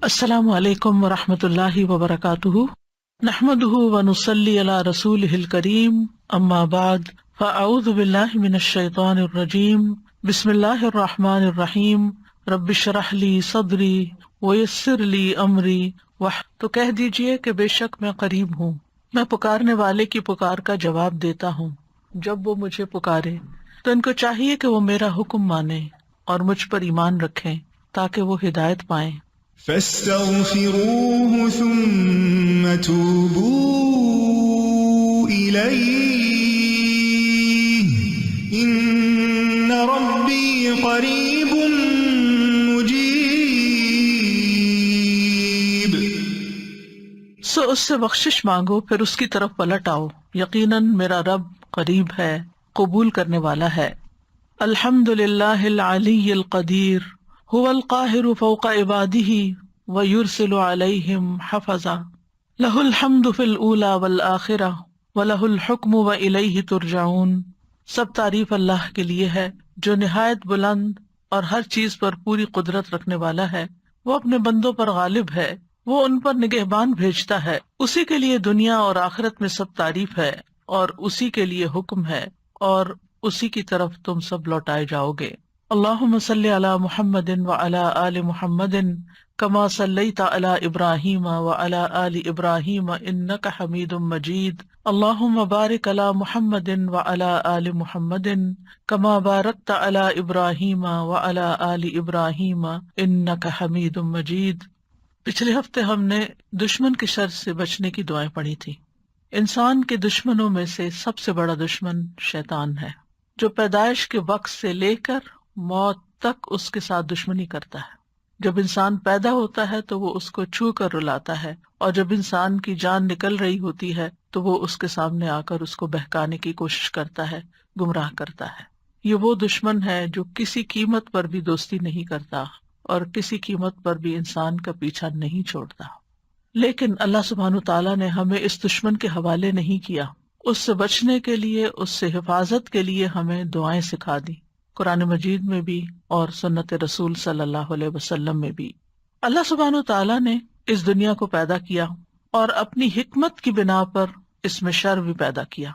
السلام علیکم ورحمۃ اللہ وبرکاتہ، نحمده ونصلی علی رسولہ الکریم، اما بعد فاعوذ باللہ من الشیطان الرجیم، بسم اللہ الرحمن الرحیم، رب اشرح لی صدری ویسر لی امری تو کہہ دیجئے کہ بے شک میں قریب ہوں، میں پکارنے والے کی پکار کا جواب دیتا ہوں جب وہ مجھے پکارے۔ تو ان کو چاہیے کہ وہ میرا حکم مانیں اور مجھ پر ایمان رکھیں تاکہ وہ ہدایت پائیں۔ فاستغفروه ثم توبوا إليه إن ربي قريب مجيب۔ سو اس سے بخشش مانگو، پھر اس کی طرف پلٹ آؤ، یقیناً میرا رب قریب ہے، قبول کرنے والا ہے۔ الحمد للہ العلی القدیر هو القاہر فوق عبادہ ویرسل علیہم حفظا، لہ الحمد فی الاولی والآخرہ ولہ الحکم والیہ ترجعون۔ سب تعریف اللہ کے لیے ہے جو نہایت بلند اور ہر چیز پر پوری قدرت رکھنے والا ہے، وہ اپنے بندوں پر غالب ہے، وہ ان پر نگہبان بھیجتا ہے، اسی کے لیے دنیا اور آخرت میں سب تعریف ہے اور اسی کے لیے حکم ہے اور اسی کی طرف تم سب لوٹائے جاؤ گے۔ اللہم صلی علی محمد وعلی آل محمد کما صلیت علی ابراہیم وعلی آل ابراہیم انک حمید مجید۔ اللہم بارک علی محمد وعلی آل محمد کما بارکت علی ابراہیم وعلی آل ابراہیم انک حمید مجید۔ پچھلے ہفتے ہم نے دشمن کے شر سے بچنے کی دعائیں پڑھی تھی۔ انسان کے دشمنوں میں سے سب سے بڑا دشمن شیطان ہے، جو پیدائش کے وقت سے لے کر موت تک اس کے ساتھ دشمنی کرتا ہے۔ جب انسان پیدا ہوتا ہے تو وہ اس کو چھو کر رلاتا ہے، اور جب انسان کی جان نکل رہی ہوتی ہے تو وہ اس کے سامنے آ کر اس کو بہکانے کی کوشش کرتا ہے، گمراہ کرتا ہے۔ یہ وہ دشمن ہے جو کسی قیمت پر بھی دوستی نہیں کرتا اور کسی قیمت پر بھی انسان کا پیچھا نہیں چھوڑتا۔ لیکن اللہ سبحانہ تعالیٰ نے ہمیں اس دشمن کے حوالے نہیں کیا، اس سے بچنے کے لیے، اس سے حفاظت کے لیے ہمیں دعائیں سکھا دی، قرآن مجید میں بھی اور سنت رسول صلی اللہ علیہ وسلم میں بھی۔ اللہ سبحانہ تعالیٰ نے اس دنیا کو پیدا کیا اور اپنی حکمت کی بنا پر اس میں شر بھی پیدا کیا،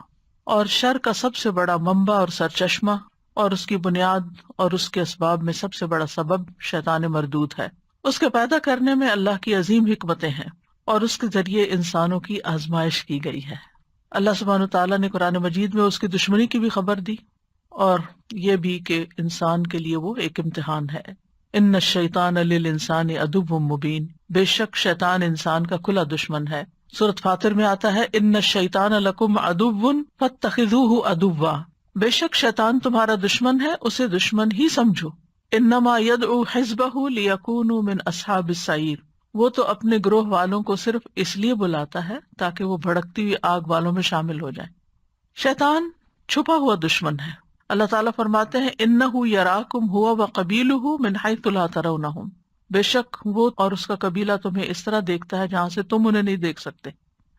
اور شر کا سب سے بڑا منبع اور سرچشمہ اور اس کی بنیاد اور اس کے اسباب میں سب سے بڑا سبب شیطان مردود ہے۔ اس کے پیدا کرنے میں اللہ کی عظیم حکمتیں ہیں اور اس کے ذریعے انسانوں کی آزمائش کی گئی ہے۔ اللہ سبحانہ تعالیٰ نے قرآن مجید میں اس کی دشمنی کی بھی خبر دی، اور یہ بھی کہ انسان کے لیے وہ ایک امتحان ہے۔ ان الشیطان للانسان عدو مبین، بے شک شیطان انسان کا کھلا دشمن ہے۔ سورۃ فاطر میں آتا ہے ان الشیطان لکم عدو فاتخذوہ عدوا، بے شک شیطان تمہارا دشمن ہے، اسے دشمن ہی سمجھو۔ انما یدعو حزبہ لیکونوا من اصحاب السعیر، وہ تو اپنے گروہ والوں کو صرف اس لیے بلاتا ہے تاکہ وہ بھڑکتی ہوئی آگ والوں میں شامل ہو جائیں۔ شیطان چھپا ہوا دشمن ہے۔ اللہ تعالیٰ فرماتے ہیں اِنَّهُ يَرَاكُمْ هُوَ وَقَبِيلُهُ مِنْ حَيْثُ لَا تَرَوْنَهُمْ، بے شک وہ اور اس کا قبیلہ تمہیں اس طرح دیکھتا ہے جہاں سے تم انہیں نہیں دیکھ سکتے۔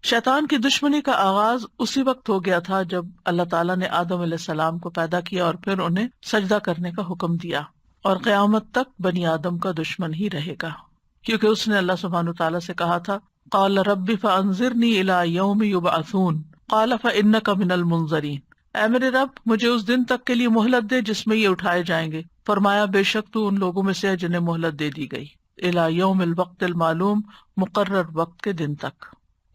شیطان کی دشمنی کا آغاز اسی وقت ہو گیا تھا جب اللہ تعالیٰ نے آدم علیہ السلام کو پیدا کیا اور پھر انہیں سجدہ کرنے کا حکم دیا، اور قیامت تک بنی آدم کا دشمن ہی رہے گا، کیونکہ اس نے اللہ سبحانہ تعالیٰ سے کہا تھا قال رب فانظرنی الی یوم یبعثون قال فانک من المنظرین، اے میرے رب مجھے اس دن تک کے لیے مہلت دے جس میں یہ اٹھائے جائیں گے۔ فرمایا بے شک تو ان لوگوں میں سے ہے جنہیں مہلت دے دی گئی، الی یوم الوقت المعلوم، مقرر وقت کے دن تک۔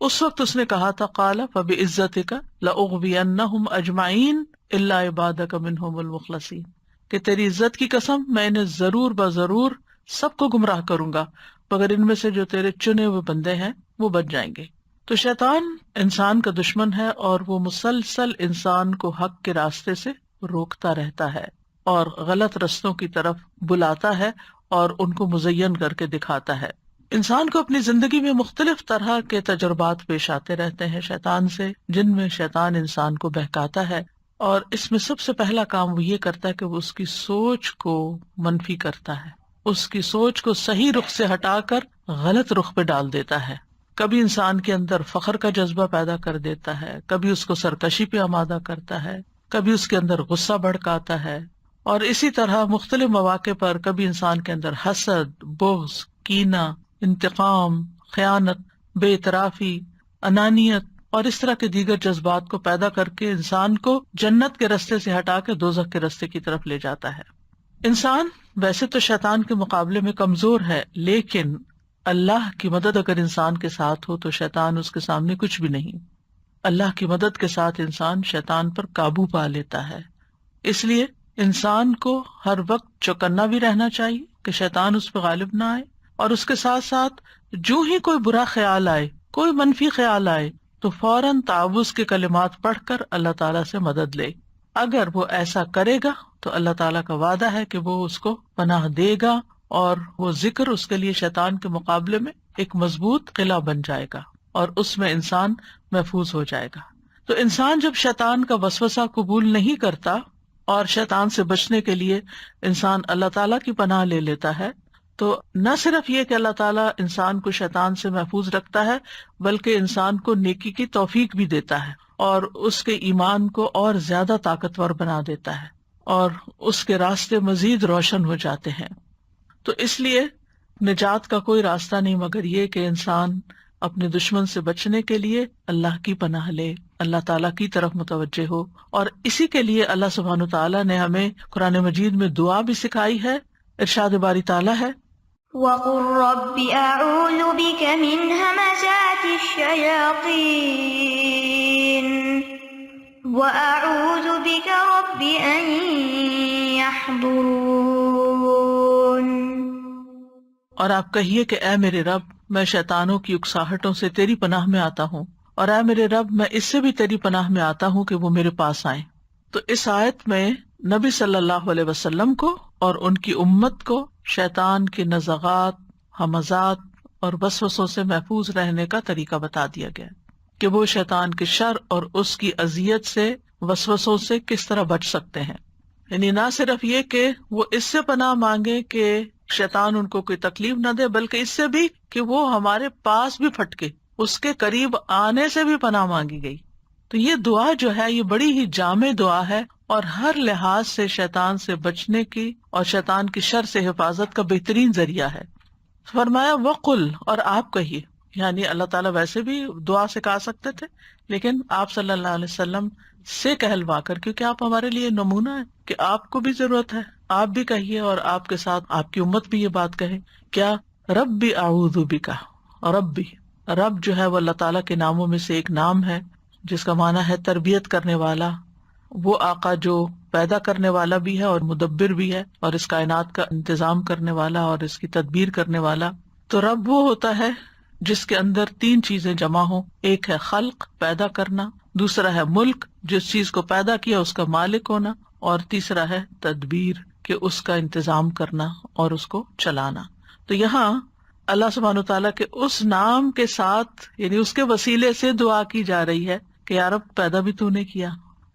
اس وقت اس نے کہا تھا قال فبعزتک لاغوینہم اجمعین الا عبادک منہم المخلصین، کہ تیری عزت کی قسم میں انہیں ضرور بضرور سب کو گمراہ کروں گا مگر ان میں سے جو تیرے چنے ہوئے بندے ہیں وہ بچ جائیں گے۔ تو شیطان انسان کا دشمن ہے اور وہ مسلسل انسان کو حق کے راستے سے روکتا رہتا ہے اور غلط رستوں کی طرف بلاتا ہے اور ان کو مزین کر کے دکھاتا ہے۔ انسان کو اپنی زندگی میں مختلف طرح کے تجربات پیش آتے رہتے ہیں شیطان سے، جن میں شیطان انسان کو بہکاتا ہے، اور اس میں سب سے پہلا کام وہ یہ کرتا ہے کہ وہ اس کی سوچ کو منفی کرتا ہے، اس کی سوچ کو صحیح رخ سے ہٹا کر غلط رخ پہ ڈال دیتا ہے۔ کبھی انسان کے اندر فخر کا جذبہ پیدا کر دیتا ہے، کبھی اس کو سرکشی پہ آمادہ کرتا ہے، کبھی اس کے اندر غصہ بھڑکاتا ہے، اور اسی طرح مختلف مواقع پر کبھی انسان کے اندر حسد، بغض، کینہ، انتقام، خیانت، بے اعترافی، انانیت اور اس طرح کے دیگر جذبات کو پیدا کر کے انسان کو جنت کے راستے سے ہٹا کے دوزخ کے راستے کی طرف لے جاتا ہے۔ انسان ویسے تو شیطان کے مقابلے میں کمزور ہے، لیکن اللہ کی مدد اگر انسان کے ساتھ ہو تو شیطان اس کے سامنے کچھ بھی نہیں۔ اللہ کی مدد کے ساتھ انسان شیطان پر قابو پا لیتا ہے۔ اس لیے انسان کو ہر وقت چوکنا بھی رہنا چاہیے کہ شیطان اس پہ غالب نہ آئے، اور اس کے ساتھ ساتھ جو ہی کوئی برا خیال آئے، کوئی منفی خیال آئے تو فوراً تعوذ کے کلمات پڑھ کر اللہ تعالیٰ سے مدد لے۔ اگر وہ ایسا کرے گا تو اللہ تعالیٰ کا وعدہ ہے کہ وہ اس کو پناہ دے گا، اور وہ ذکر اس کے لیے شیطان کے مقابلے میں ایک مضبوط قلعہ بن جائے گا، اور اس میں انسان محفوظ ہو جائے گا۔ تو انسان جب شیطان کا وسوسہ قبول نہیں کرتا اور شیطان سے بچنے کے لیے انسان اللہ تعالیٰ کی پناہ لے لیتا ہے، تو نہ صرف یہ کہ اللہ تعالیٰ انسان کو شیطان سے محفوظ رکھتا ہے، بلکہ انسان کو نیکی کی توفیق بھی دیتا ہے، اور اس کے ایمان کو اور زیادہ طاقتور بنا دیتا ہے، اور اس کے راستے مزید روشن ہو جاتے ہیں۔ تو اس لیے نجات کا کوئی راستہ نہیں مگر یہ کہ انسان اپنے دشمن سے بچنے کے لیے اللہ کی پناہ لے، اللہ تعالیٰ کی طرف متوجہ ہو، اور اسی کے لیے اللہ سبحانہ تعالیٰ نے ہمیں قرآن مجید میں دعا بھی سکھائی ہے۔ ارشاد باری تعالیٰ ہے، وَقُلْ رَبِّ أَعُوذُ بِكَ مِنْ هَمَزَاتِ الشَّيَاطِينِ وَأَعُوذُ بِكَ رَبِّ أَنْ يَحْضُرُونِ۔ اور آپ کہیے کہ اے میرے رب، میں شیطانوں کی اکساہٹوں سے تیری پناہ میں آتا ہوں، اور اے میرے رب میں اس سے بھی تیری پناہ میں آتا ہوں کہ وہ میرے پاس آئیں۔ تو اس آیت میں نبی صلی اللہ علیہ وسلم کو اور ان کی امت کو شیطان کی نزغات، ہمزات اور وسوسوں سے محفوظ رہنے کا طریقہ بتا دیا گیا کہ وہ شیطان کے شر اور اس کی اذیت سے، وسوسوں سے کس طرح بچ سکتے ہیں۔ یعنی نہ صرف یہ کہ وہ اس سے پناہ مانگے کہ شیطان ان کو کوئی تکلیف نہ دے، بلکہ اس سے بھی کہ وہ ہمارے پاس بھی پھٹکے، اس کے قریب آنے سے بھی پناہ مانگی گئی۔ تو یہ دعا جو ہے یہ بڑی ہی جامع دعا ہے، اور ہر لحاظ سے شیطان سے بچنے کی اور شیطان کی شر سے حفاظت کا بہترین ذریعہ ہے۔ فرمایا وقل، اور آپ کہیے، یعنی اللہ تعالیٰ ویسے بھی دعا سکھا سکتے تھے، لیکن آپ صلی اللہ علیہ وسلم سے کہلوا کر، کیونکہ آپ ہمارے لیے نمونہ ہے کہ آپ کو بھی ضرورت ہے، آپ بھی کہیے اور آپ کے ساتھ آپ کی امت بھی یہ بات کہے۔ کیا؟ ربی اعوذ بک، ربی، رب جو ہے وہ اللہ تعالیٰ کے ناموں میں سے ایک نام ہے جس کا معنی ہے تربیت کرنے والا، وہ آقا جو پیدا کرنے والا بھی ہے اور مدبر بھی ہے، اور اس کائنات کا انتظام کرنے والا اور اس کی تدبیر کرنے والا۔ تو رب وہ ہوتا ہے جس کے اندر تین چیزیں جمع ہوں، ایک ہے خلق، پیدا کرنا، دوسرا ہے ملک، جس چیز کو پیدا کیا اس کا مالک ہونا، اور تیسرا ہے تدبیر، کہ اس کا انتظام کرنا اور اس کو چلانا۔ تو یہاں اللہ سبحانہ وتعالیٰ کے اس نام کے ساتھ، یعنی اس کے وسیلے سے دعا کی جا رہی ہے کہ یا رب پیدا بھی تو نے کیا،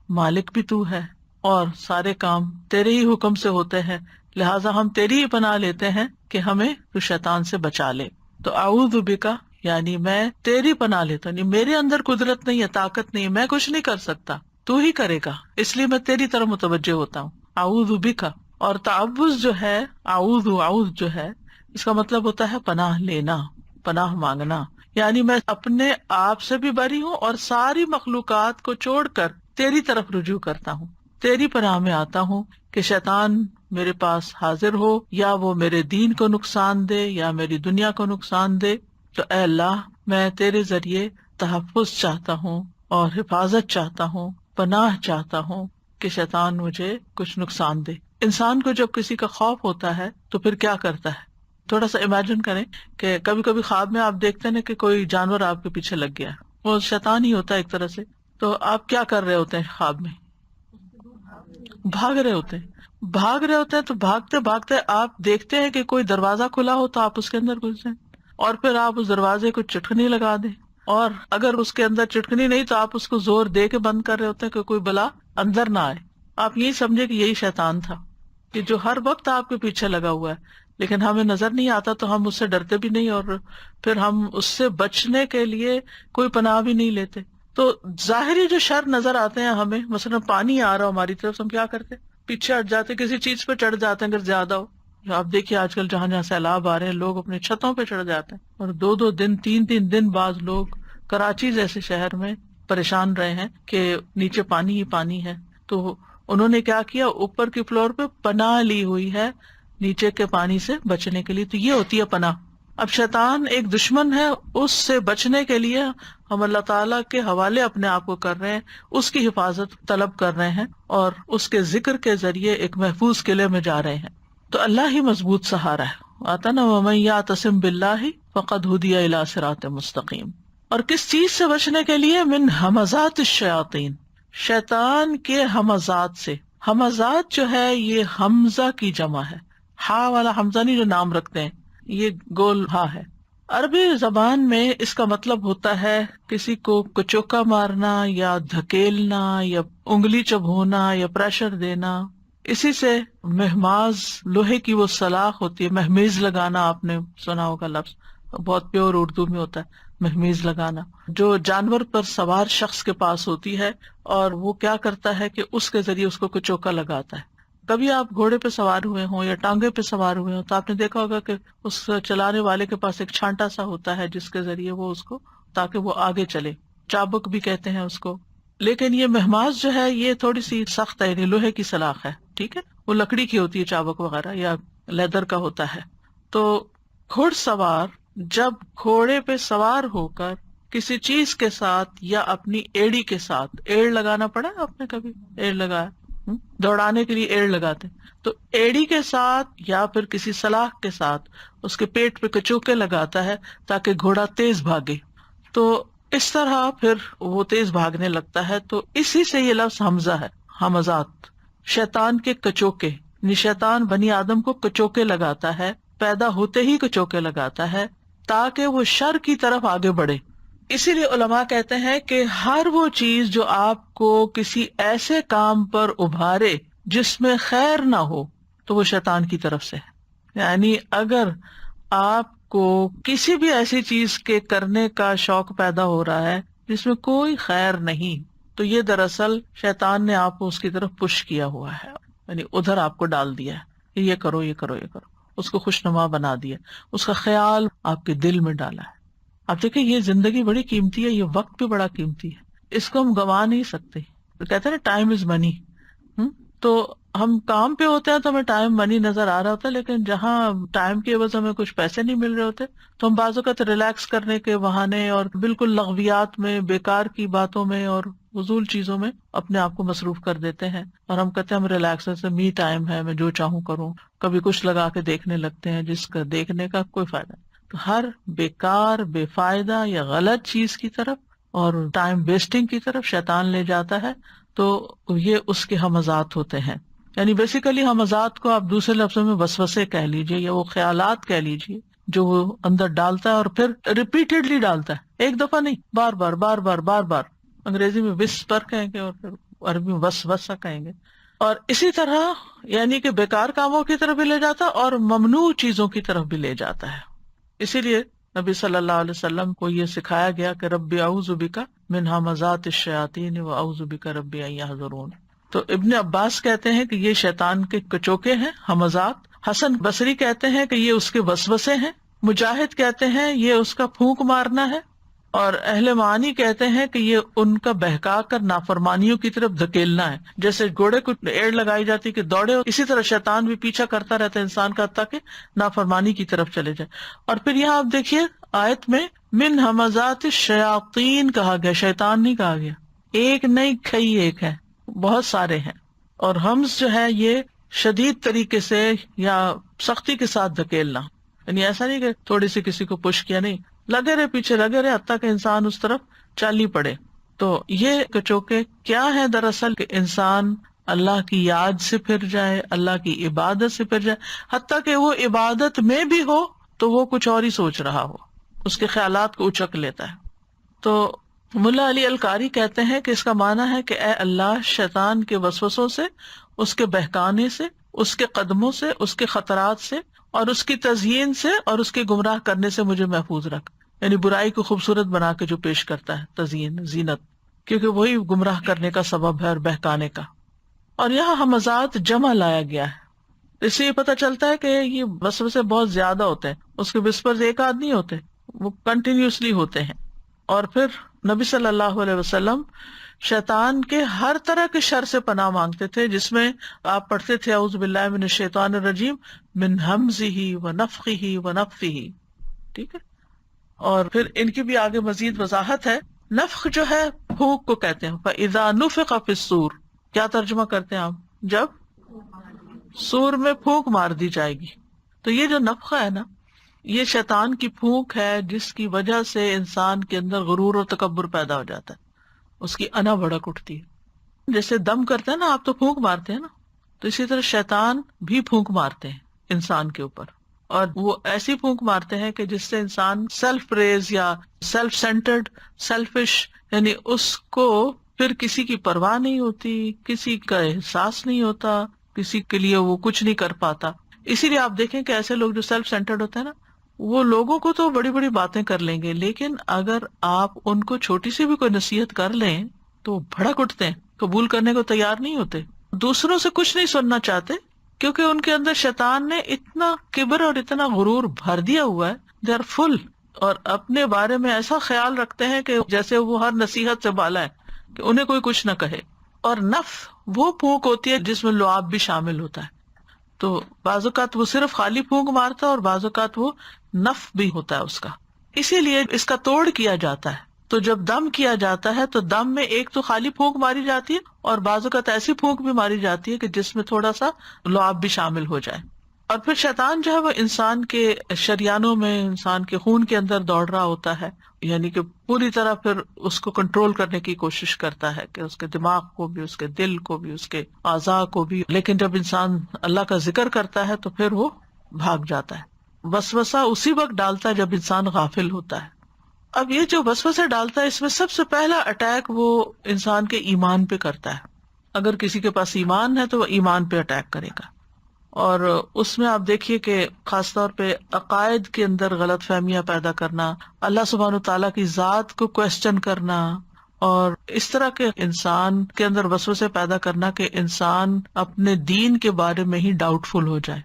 مالک بھی تو ہے، اور سارے کام تیرے ہی حکم سے ہوتے ہیں، لہٰذا ہم تیری ہی پناہ لیتے ہیں کہ ہمیں تو شیطان سے بچا لے۔ تو اعوذ بک یعنی میں تیری پناہ لیتا ہوں، یعنی میرے اندر قدرت نہیں ہے، طاقت نہیں ہے، میں کچھ نہیں کر سکتا، تو ہی کرے گا، اس لیے میں تیری طرف متوجہ ہوتا ہوں۔ اعوذ بک، اور تعوذ جو ہے، اعوذ جو ہے اس کا مطلب ہوتا ہے پناہ لینا، پناہ مانگنا، یعنی میں اپنے آپ سے بھی بری ہوں اور ساری مخلوقات کو چھوڑ کر تیری طرف رجوع کرتا ہوں، تیری پناہ میں آتا ہوں کہ شیطان میرے پاس حاضر ہو، یا وہ میرے دین کو نقصان دے یا میری دنیا کو نقصان دے۔ تو اے اللہ، میں تیرے ذریعے تحفظ چاہتا ہوں اور حفاظت چاہتا ہوں، پناہ چاہتا ہوں کہ شیطان مجھے کچھ نقصان دے۔ انسان کو جب کسی کا خوف ہوتا ہے تو پھر کیا کرتا ہے؟ تھوڑا سا امیجن کریں کہ کبھی کبھی خواب میں آپ دیکھتے ہیں کہ کوئی جانور آپ کے پیچھے لگ گیا، وہ شیطان ہی ہوتا ہے ایک طرح سے، تو آپ کیا کر رہے ہوتے ہیں خواب میں؟ بھاگ رہے ہوتے ہیں تو بھاگتے بھاگتے آپ دیکھتے ہیں کہ کوئی دروازہ کھلا ہو تو آپ اس کے اندر گھس جائیں، اور پھر آپ اس دروازے کو چٹکنی لگا دیں، اور اگر اس کے اندر چٹکنی نہیں تو آپ اس کو زور دے کے بند کر رہے ہوتے ہیں کہ کوئی بلا اندر نہ آئے۔ آپ یہی سمجھے کہ یہی شیطان تھا کہ جو ہر وقت آپ کے پیچھے لگا ہوا ہے، لیکن ہمیں نظر نہیں آتا تو ہم اس سے ڈرتے بھی نہیں، اور پھر ہم اس سے بچنے کے لیے کوئی پناہ بھی نہیں لیتے۔ تو ظاہری جو شر نظر آتے ہیں ہمیں، مثلا پانی آ رہا ہو ہماری طرف، ہم کیا کرتے؟ پیچھے ہٹ جاتے، کسی چیز پہ چڑھ جاتے ہیں اگر زیادہ ہو، آپ دیکھیے آج کل جہاں جہاں سیلاب آ رہے ہیں لوگ اپنے چھتوں پہ چڑھ جاتے ہیں، اور 2 دن 3 دن بعض لوگ کراچی جیسے شہر میں پریشان رہے ہیں کہ نیچے پانی ہی پانی ہے. تو انہوں نے کیا کیا، اوپر کی فلور پہ پناہ لی ہوئی ہے نیچے کے پانی سے بچنے کے لیے. تو یہ ہوتی ہے پناہ. اب شیطان ایک دشمن ہے، اس سے بچنے کے لیے ہم اللہ تعالیٰ کے حوالے اپنے آپ کو کر رہے ہیں، اس کی حفاظت طلب کر رہے ہیں اور اس کے ذکر کے ذریعے ایک محفوظ قلعے میں جا رہے ہیں. تو اللہ ہی مضبوط سہارا ہے. آتا نا وَمَن يَعْتَصِم بِاللَّهِ فَقَدْ هُدِيَ إِلَىٰ صِرَاطٍ مُسْتَقِيمٍ. اور کس چیز سے بچنے کے لیے؟ من ہمزات الشیاطین، شیطان کے ہمزات سے. ہمزات جو ہے یہ حمزہ کی جمع ہے، ہا والا حمزہ نہیں جو نام رکھتے ہیں، یہ گول ہا ہے. عربی زبان میں اس کا مطلب ہوتا ہے کسی کو کچوکا مارنا یا دھکیلنا یا انگلی چبھونا یا پریشر دینا. اسی سے مہماز، لوہے کی وہ سلاخ ہوتی ہے، مہمیز لگانا، آپ نے سنا ہوگا لفظ، بہت پیور اردو میں ہوتا ہے مہمیز لگانا، جو جانور پر سوار شخص کے پاس ہوتی ہے اور وہ کیا کرتا ہے کہ اس کے ذریعے اس کو کچوکا لگاتا ہے. کبھی آپ گھوڑے پہ سوار ہوئے ہوں یا ٹانگے پہ سوار ہوئے ہوں تو آپ نے دیکھا ہوگا کہ اس چلانے والے کے پاس ایک چھانٹا سا ہوتا ہے جس کے ذریعے وہ اس کو، تاکہ وہ آگے چلے، چابک بھی کہتے ہیں اس کو. لیکن یہ مہماز جو ہے یہ تھوڑی سی سخت ہے، یعنی لوہے کی سلاخ ہے، ٹھیک ہے، وہ لکڑی کی ہوتی ہے چابک وغیرہ یا لیدر کا ہوتا ہے. تو گھڑ سوار جب گھوڑے پہ سوار ہو کر کسی چیز کے ساتھ یا اپنی ایڑی کے ساتھ، ایڑ لگانا پڑا آپ نے کبھی؟ ایڑ لگایا، دوڑانے کے لیے ایڑ لگاتے، تو ایڑی کے ساتھ یا پھر کسی سلاخ کے ساتھ اس کے پیٹ پہ کچوکے لگاتا ہے تاکہ گھوڑا تیز بھاگے. تو اس طرح پھر وہ تیز بھاگنے لگتا ہے. تو اسی سے یہ لفظ حمزہ ہے، حمزات، شیطان کے کچوکے. یعنی شیطان بنی آدم کو کچوکے لگاتا ہے، پیدا ہوتے ہی کچوکے لگاتا ہے تاکہ وہ شر کی طرف آگے بڑھے. اسی لیے علماء کہتے ہیں کہ ہر وہ چیز جو آپ کو کسی ایسے کام پر ابھارے جس میں خیر نہ ہو تو وہ شیطان کی طرف سے ہے. یعنی اگر آپ کو کسی بھی ایسی چیز کے کرنے کا شوق پیدا ہو رہا ہے جس میں کوئی خیر نہیں، تو یہ دراصل شیطان نے آپ کو اس کی طرف پش کیا ہوا ہے، یعنی ادھر آپ کو ڈال دیا ہے، یہ کرو یہ کرو یہ کرو، اس کو خوشنما بنا دیا، اس کا خیال آپ کے دل میں ڈالا ہے. آپ دیکھیں یہ زندگی بڑی قیمتی ہے، یہ وقت بھی بڑا قیمتی ہے، اس کو ہم گنوا نہیں سکتے. تو کہتے ہیں نا ٹائم از منی. تو ہم کام پہ ہوتے ہیں تو ہمیں ٹائم منی نظر آ رہا ہوتا ہے، لیکن جہاں ٹائم کی عوض ہمیں کچھ پیسے نہیں مل رہے ہوتے تو ہم بعض اوقات ریلیکس کرنے کے بہانے اور بالکل لغویات میں، بیکار کی باتوں میں اور فضول چیزوں میں اپنے آپ کو مصروف کر دیتے ہیں، اور ہم کہتے ہیں ہم ریلیکس سے، می ٹائم ہے، میں جو چاہوں کروں. کبھی کچھ لگا کے دیکھنے لگتے ہیں جس کا دیکھنے کا کوئی فائدہ نہیں. تو ہر بیکار، بے فائدہ یا غلط چیز کی طرف اور ٹائم ویسٹنگ کی طرف شیطان لے جاتا ہے. تو یہ اس کے ہمزات ہوتے ہیں. یعنی بیسیکلی ہمزات کو آپ دوسرے لفظوں میں وسوسے کہہ لیجیے یا وہ خیالات کہہ لیجیے جو وہ اندر ڈالتا ہے اور پھر ریپیٹڈلی ڈالتا ہے، ایک دفعہ نہیں، بار بار بار بار بار بار. انگریزی میں وسپر کہیں گے اور پھر عربی میں وسوسہ کہیں گے. اور اسی طرح یعنی کہ بیکار کاموں کی طرف بھی لے جاتا اور ممنوع چیزوں کی طرف بھی لے جاتا ہے. اسی لیے نبی صلی اللہ علیہ وسلم کو یہ سکھایا گیا کہ رب اعوذ بک من ہمزات الشیاطین واعوذ بک رب ان یحضرون. تو ابن عباس کہتے ہیں کہ یہ شیطان کے کچوکے ہیں، ہمزات. حسن بصری کہتے ہیں کہ یہ اس کے وسوسے ہیں. مجاہد کہتے ہیں یہ اس کا پھونک مارنا ہے. اور اہل معانی کہتے ہیں کہ یہ ان کا بہکا کر نافرمانیوں کی طرف دھکیلنا ہے. جیسے گھوڑے کو ایڑ لگائی جاتی کہ دوڑے، اسی طرح شیطان بھی پیچھا کرتا رہتا ہے انسان کا تاکہ نافرمانی کی طرف چلے جائے. اور پھر یہاں آپ دیکھیے آیت میں من ہمزات الشیاطین کہا گیا، شیطان نہیں کہا گیا. ایک نہیں کئی ایک ہے، بہت سارے ہیں. اور حمز جو ہے یہ شدید طریقے سے یا سختی کے ساتھ دھکیلنا، یعنی ایسا نہیں کہ تھوڑی سی کسی کو پش کیا، نہیں، لگے رہے پیچھے لگے رہے حتیٰ کہ انسان اس طرف چل ہی پڑے. تو یہ کچوکے کیا ہے دراصل کہ انسان اللہ کی یاد سے پھر جائے، اللہ کی عبادت سے پھر جائے، حتیٰ کہ وہ عبادت میں بھی ہو تو وہ کچھ اور ہی سوچ رہا ہو، اس کے خیالات کو اچک لیتا ہے. تو ملا علی القاری کہتے ہیں کہ اس کا معنی ہے کہ اے اللہ، شیطان کے وسوسوں سے، اس کے بہکانے سے، اس کے قدموں سے، اس کے خطرات سے اور اس کی تزیین سے اور اس کے گمراہ کرنے سے مجھے محفوظ رکھ. یعنی برائی کو خوبصورت بنا کے جو پیش کرتا ہے، تزیین، زینت، کیونکہ وہی گمراہ کرنے کا سبب ہے اور بہکانے کا. اور یہاں ہمزات جمع لایا گیا ہے، اس سے یہ پتہ چلتا ہے کہ یہ وسوسے بہت زیادہ ہوتے ہیں، اس کے وسپرز ایک آدھ نہیں ہوتے، وہ کنٹینیوسلی ہوتے ہیں. اور پھر نبی صلی اللہ علیہ وسلم شیطان کے ہر طرح کے شر سے پناہ مانگتے تھے، جس میں آپ پڑھتے تھے اعوذ باللہ من الشیطان الرجیم من ہمزہ ونفخہ ونفثہ. ٹھیک ہے. اور پھر ان کی بھی آگے مزید وضاحت ہے. نفخ جو ہے پھونک کو کہتے ہیں. فَإِذَا نُفِخَ فِي الصُّورِ، کیا ترجمہ کرتے ہیں آپ؟ جب سور میں پھونک مار دی جائے گی. تو یہ جو نفخہ ہے نا، یہ شیطان کی پھونک ہے جس کی وجہ سے انسان کے اندر غرور اور تکبر پیدا ہو جاتا ہے، اس کی انا بھڑک اٹھتی ہے. جیسے دم کرتے ہیں نا آپ، تو پھونک مارتے ہیں نا، تو اسی طرح شیطان بھی پھونک مارتے ہیں انسان کے اوپر. اور وہ ایسی پھونک مارتے ہیں کہ جس سے انسان سیلف پریز یا سیلف سینٹرڈ، سیلفش، یعنی اس کو پھر کسی کی پرواہ نہیں ہوتی، کسی کا احساس نہیں ہوتا، کسی کے لیے وہ کچھ نہیں کر پاتا. اسی لیے آپ دیکھیں کہ ایسے لوگ جو سیلف سینٹرڈ ہوتے ہیں نا، وہ لوگوں کو تو بڑی بڑی باتیں کر لیں گے، لیکن اگر آپ ان کو چھوٹی سی بھی کوئی نصیحت کر لیں تو وہ بھڑک اٹھتے ہیں، قبول کرنے کو تیار نہیں ہوتے، دوسروں سے کچھ نہیں سننا چاہتے، کیونکہ ان کے اندر شیطان نے اتنا کبر اور اتنا غرور بھر دیا ہوا ہے. دے آر فل، اور اپنے بارے میں ایسا خیال رکھتے ہیں کہ جیسے وہ ہر نصیحت سے بالا ہے کہ انہیں کوئی کچھ نہ کہے. اور نفس وہ پھونک ہوتی ہے جس میں لعاب بھی شامل ہوتا ہے. تو بعض اوقات وہ صرف خالی پھونک مارتا ہے اور بعض اوقات وہ نف بھی ہوتا ہے اس کا. اسی لیے اس کا توڑ کیا جاتا ہے. تو جب دم کیا جاتا ہے تو دم میں ایک تو خالی پھونک ماری جاتی ہے اور بعض اوقات ایسی پھونک بھی ماری جاتی ہے کہ جس میں تھوڑا سا لعاب بھی شامل ہو جائے. اور پھر شیطان جو ہے وہ انسان کے شریانوں میں، انسان کے خون کے اندر دوڑ رہا ہوتا ہے، یعنی کہ پوری طرح پھر اس کو کنٹرول کرنے کی کوشش کرتا ہے کہ اس کے دماغ کو بھی، اس کے دل کو بھی، اس کے اعضاء کو بھی. لیکن جب انسان اللہ کا ذکر کرتا ہے تو پھر وہ بھاگ جاتا ہے. وسوسہ اسی وقت ڈالتا ہے جب انسان غافل ہوتا ہے. اب یہ جو وسوسہ ڈالتا ہے، اس میں سب سے پہلا اٹیک وہ انسان کے ایمان پہ کرتا ہے. اگر کسی کے پاس ایمان ہے تو وہ ایمان پہ اٹیک کرے گا. اور اس میں آپ دیکھیے کہ خاص طور پہ عقائد کے اندر غلط فہمیاں پیدا کرنا، اللہ سبحانہ تعالیٰ کی ذات کو کوسچن کرنا، اور اس طرح کے انسان کے اندر وسوسے پیدا کرنا کہ انسان اپنے دین کے بارے میں ہی ڈاؤٹ فل ہو جائے،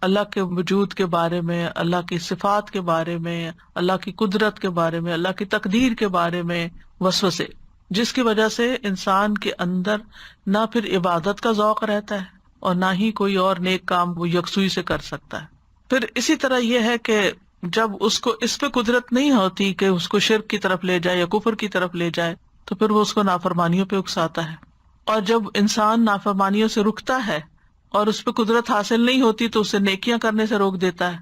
اللہ کے وجود کے بارے میں، اللہ کی صفات کے بارے میں، اللہ کی قدرت کے بارے میں، اللہ کی تقدیر کے بارے میں وسوسے، جس کی وجہ سے انسان کے اندر نہ پھر عبادت کا ذوق رہتا ہے اور نہ ہی کوئی اور نیک کام وہ یکسوئی سے کر سکتا ہے. پھر اسی طرح یہ ہے کہ جب اس کو اس پہ قدرت نہیں ہوتی کہ اس کو شرک کی طرف لے جائے یا کفر کی طرف لے جائے، تو پھر وہ اس کو نافرمانیوں پہ اکساتا ہے. اور جب انسان نافرمانیوں سے رکتا ہے اور اس پہ قدرت حاصل نہیں ہوتی تو اسے نیکیاں کرنے سے روک دیتا ہے.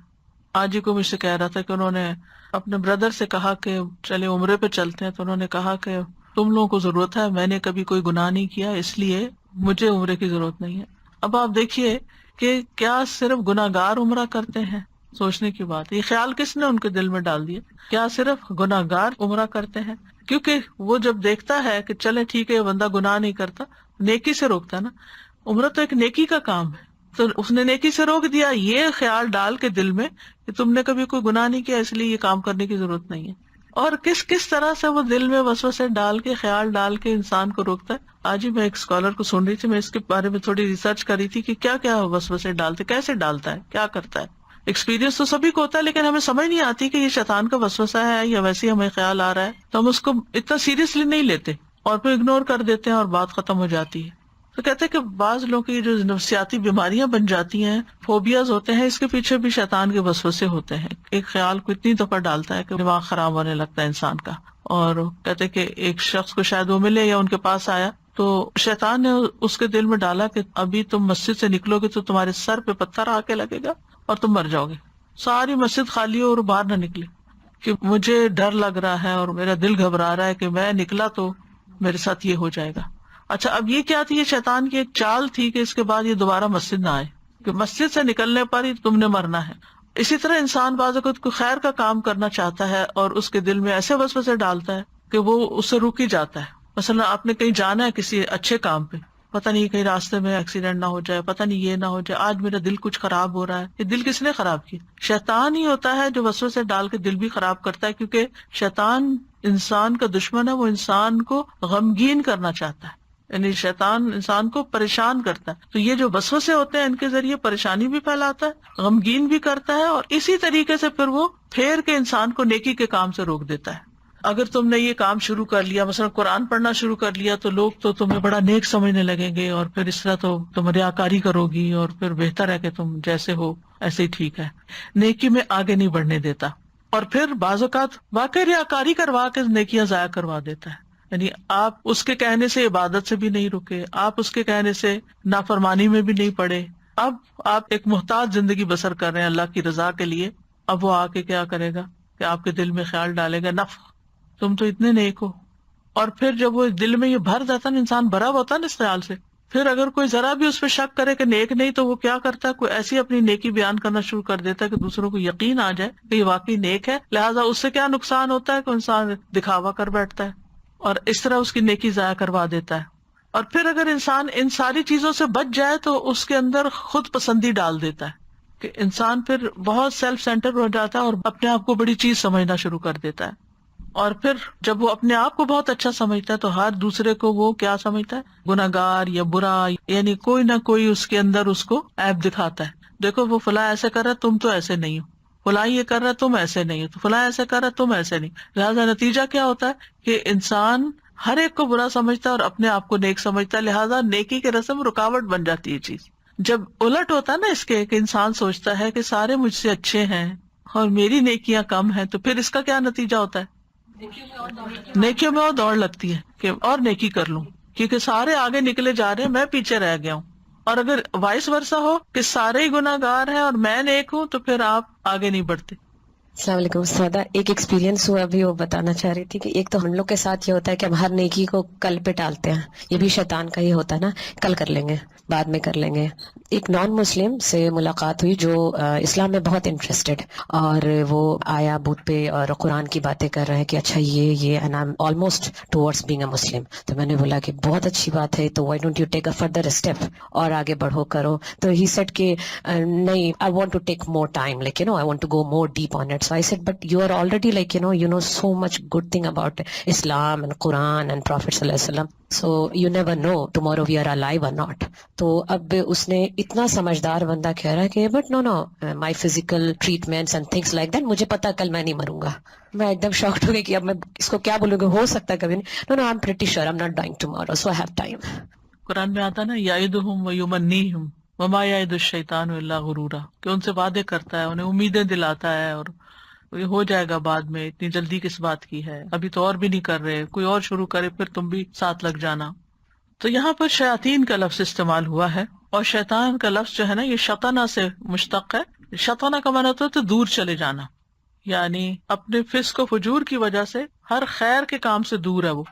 آج ہی کو مجھ سے کہہ رہا تھا کہ انہوں نے اپنے بردر سے کہا کہ چلے عمرے پہ چلتے ہیں، تو انہوں نے کہا کہ تم لوگوں کو ضرورت ہے، میں نے کبھی کوئی گناہ نہیں کیا، اس لیے مجھے عمرے کی ضرورت نہیں ہے. اب آپ دیکھیے کہ کیا صرف گناہگار عمرہ کرتے ہیں؟ سوچنے کی بات. یہ خیال کس نے ان کے دل میں ڈال دیا؟ کیا صرف گناہگار عمرہ کرتے ہیں؟ کیونکہ وہ جب دیکھتا ہے کہ چلے ٹھیک ہے یہ بندہ گناہ نہیں کرتا، نیکی سے روکتا ہے نا، عمرہ تو ایک نیکی کا کام ہے، تو اس نے نیکی سے روک دیا، یہ خیال ڈال کے دل میں کہ تم نے کبھی کوئی گناہ نہیں کیا اس لیے یہ کام کرنے کی ضرورت نہیں ہے. اور کس طرح سے وہ دل میں وسوسے ڈال کے، خیال ڈال کے انسان کو روکتا ہے. آج ہی میں ایک اسکالر کو سن رہی تھی، میں اس کے بارے میں تھوڑی ریسرچ کر رہی تھی کہ کیا کیا وسوسے ڈالتے، کیسے ڈالتا ہے، کیا کرتا ہے. ایکسپیرینس تو سبھی کو ہوتا ہے، لیکن ہمیں سمجھ نہیں آتی کہ یہ شیطان کا وسوسہ ہے یا ویسے ہی ہمیں خیال آ رہا ہے، تو ہم اس کو اتنا سیریسلی نہیں لیتے اور پھر اگنور کر دیتے ہیں اور بات ختم ہو جاتی ہے. تو کہتے ہیں کہ بعض لوگوں کی جو نفسیاتی بیماریاں بن جاتی ہیں، فوبیاز ہوتے ہیں، اس کے پیچھے بھی شیطان کے وسوسے ہوتے ہیں. ایک خیال کو اتنی دفعہ ڈالتا ہے کہ دماغ خراب ہونے لگتا ہے انسان کا. اور کہتے ہیں کہ ایک شخص کو شاید وہ ملے یا ان کے پاس آیا تو شیطان نے اس کے دل میں ڈالا کہ ابھی تم مسجد سے نکلو گے تو تمہارے سر پہ پتھر آ کے لگے گا اور تم مر جاؤ گے. ساری مسجد خالی ہو اور باہر نہ نکلے، کہ مجھے ڈر لگ رہا ہے اور میرا دل گھبرا رہا ہے کہ میں نکلا تو میرے ساتھ یہ ہو جائے گا. اچھا، اب یہ کیا تھی؟ یہ شیطان کی ایک چال تھی کہ اس کے بعد یہ دوبارہ مسجد نہ آئے، کہ مسجد سے نکلنے پر ہی تم نے مرنا ہے. اسی طرح انسان بعض اوقات کوئی خیر کا کام کرنا چاہتا ہے اور اس کے دل میں ایسے وسوسے ڈالتا ہے کہ وہ اس سے رک ہی جاتا ہے. مثلا آپ نے کہیں جانا ہے کسی اچھے کام پہ، پتہ نہیں کہیں راستے میں ایکسیڈنٹ نہ ہو جائے، پتہ نہیں یہ نہ ہو جائے، آج میرا دل کچھ خراب ہو رہا ہے. یہ دل کس نے خراب کیا؟ شیطان ہی ہوتا ہے جو وسوسے ڈال کے دل بھی خراب کرتا ہے، کیونکہ شیطان انسان کا دشمن ہے، وہ انسان کو غمگین کرنا چاہتا ہے. یعنی شیطان انسان کو پریشان کرتا ہے. تو یہ جو وسوسے ہوتے ہیں ان کے ذریعے پریشانی بھی پھیلاتا ہے, غمگین بھی کرتا ہے, اور اسی طریقے سے پھر وہ پھیر کے انسان کو نیکی کے کام سے روک دیتا ہے. اگر تم نے یہ کام شروع کر لیا, مثلا قرآن پڑھنا شروع کر لیا, تو لوگ تو تمہیں بڑا نیک سمجھنے لگیں گے, اور پھر اس طرح تو تم ریاکاری کرو گی, اور پھر بہتر ہے کہ تم جیسے ہو ایسے ہی ٹھیک ہے. نیکی میں آگے نہیں بڑھنے دیتا, اور پھر بعض اوقات واقعی ریاکاری کروا کے نیکیاں ضائع کروا دیتا ہے. یعنی آپ اس کے کہنے سے عبادت سے بھی نہیں رکے, آپ اس کے کہنے سے نافرمانی میں بھی نہیں پڑے, اب آپ ایک محتاط زندگی بسر کر رہے ہیں اللہ کی رضا کے لیے. اب وہ آ کے کیا کرے گا کہ آپ کے دل میں خیال ڈالے گا نفخ, تم تو اتنے نیک ہو. اور پھر جب وہ دل میں یہ بھر جاتا نا, انسان بھرا ہوتا ہے نا اس خیال سے, پھر اگر کوئی ذرا بھی اس پہ شک کرے کہ نیک نہیں, تو وہ کیا کرتا ہے, کوئی ایسی اپنی نیکی بیان کرنا شروع کر دیتا ہے کہ دوسروں کو یقین آ جائے کہ یہ واقعی نیک ہے. لہٰذا اس سے کیا نقصان ہوتا ہے کہ انسان دکھاوا کر بیٹھتا ہے, اور اس طرح اس کی نیکی ضائع کروا دیتا ہے. اور پھر اگر انسان ان ساری چیزوں سے بچ جائے تو اس کے اندر خود پسندی ڈال دیتا ہے, کہ انسان پھر بہت سیلف سینٹر ہو جاتا ہے اور اپنے آپ کو بڑی چیز سمجھنا شروع کر دیتا ہے. اور پھر جب وہ اپنے آپ کو بہت اچھا سمجھتا ہے تو ہر دوسرے کو وہ کیا سمجھتا ہے, گناہگار یا برا, یعنی کوئی نہ کوئی اس کے اندر اس کو عیب دکھاتا ہے. دیکھو وہ فلاں ایسے کر رہا ہے, تم تو ایسے نہیں ہو, فلاں یہ کر رہا ہے, تم ایسے نہیں ہو, تو فلاں ایسے کر رہا ہے, تم ایسے نہیں. لہٰذا نتیجہ کیا ہوتا ہے کہ انسان ہر ایک کو برا سمجھتا ہے اور اپنے آپ کو نیک سمجھتا ہے. لہٰذا نیکی کے رسم رکاوٹ بن جاتی ہے چیز. جب الٹ ہوتا ہے نا اس کے, کہ انسان سوچتا ہے کہ سارے مجھ سے اچھے ہیں اور میری نیکیاں کم ہیں, تو پھر اس کا کیا نتیجہ ہوتا ہے, نیکیوں میں اور دوڑ لگتی ہے کہ اور نیکی کر لوں, کیونکہ سارے آگے نکلے جا رہے ہیں, میں پیچھے رہ گیا ہوں. اور اگر وائس ورسا ہو کہ سارے ہی گناہ گار ہیں اور میں نیک ہوں, تو پھر آپ آگے نہیں بڑھتے. السلام علیکم سادہ. ایک ایکسپیرینس ہوا ابھی, وہ بتانا چاہ رہی تھی کہ ایک تو ہم لوگ کے ساتھ یہ ہوتا ہے کہ ہم ہر نیکی کو کل پہ ٹالتے ہیں, یہ بھی شیطان کا یہ ہوتا ہے نا, کل کر لیں گے, بعد میں کر لیں گے. ایک نان مسلم سے ملاقات ہوئی جو اسلام میں بہت انٹرسٹڈ, اور وہ آیا بوتھ پہ اور قرآن کی باتیں کر رہے ہیں کہ اچھا یہ and I am almost towards being a Muslim. تو میں نے بولا کہ بہت اچھی بات ہے, تو why don't you take a further step اور آگے بڑھو کرو. تو ہی سیڈ کہ نہیں, I want to take more time, like I want to go more deep on it. So I said, but you are already like, you know so much good thing about Islam and Quran and Prophet sallallahu alaihi wasallam. So you never know tomorrow we are alive or not. تو اب اس نے اتنا سمجھدار بندہ کہہ رہا ہے کہ but no my physical treatments and things like that, مجھے پتا کل میں نہیں مروں گا. میں ایک دم شاکڈ ہو گئی کہ اب میں اس کو کیا بولوں گا, ہو سکتا ہے کبھی نہیں. No, I'm pretty sure I'm not dying tomorrow, so I have time. قرآن میں آتا نا, یعدہم ویمنیہم وما یعد الشیطان الا غرورا, کہ ان سے وعدے کرتا ہے, انہیں امیدیں دلاتا ہے, اور یہ ہو جائے گا بعد میں, اتنی جلدی کس بات کی ہے, ابھی تو اور بھی نہیں کر رہے, کوئی اور شروع کرے پھر تم بھی ساتھ لگ جانا. تو یہاں پر شیاطین کا لفظ استعمال ہوا ہے, اور شیطان کا لفظ جو ہے نا یہ شطنا سے مشتق ہے. شطنا کا معنی ہوتا ہے تو دور چلے جانا, یعنی اپنے فسق و فجور کی وجہ سے ہر خیر کے کام سے دور ہے وہ.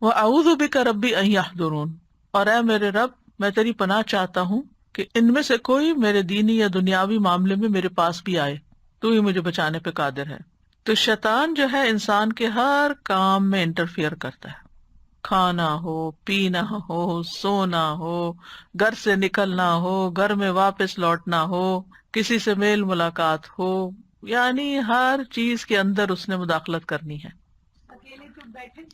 وَأَعُوذُ بِكَ رَبِّ أَن يَحْضُرُونَ, اور اے میرے رب میں تیری پناہ چاہتا ہوں کہ ان میں سے کوئی میرے دینی یا دنیاوی معاملے میں میرے پاس بھی آئے, تو ہی مجھے بچانے پہ قادر ہے. تو شیطان جو ہے انسان کے ہر کام میں انٹرفیئر کرتا ہے, کھانا ہو, پینا ہو, سونا ہو, گھر سے نکلنا ہو, گھر میں واپس لوٹنا ہو, کسی سے میل ملاقات ہو, یعنی ہر چیز کے اندر اس نے مداخلت کرنی ہے.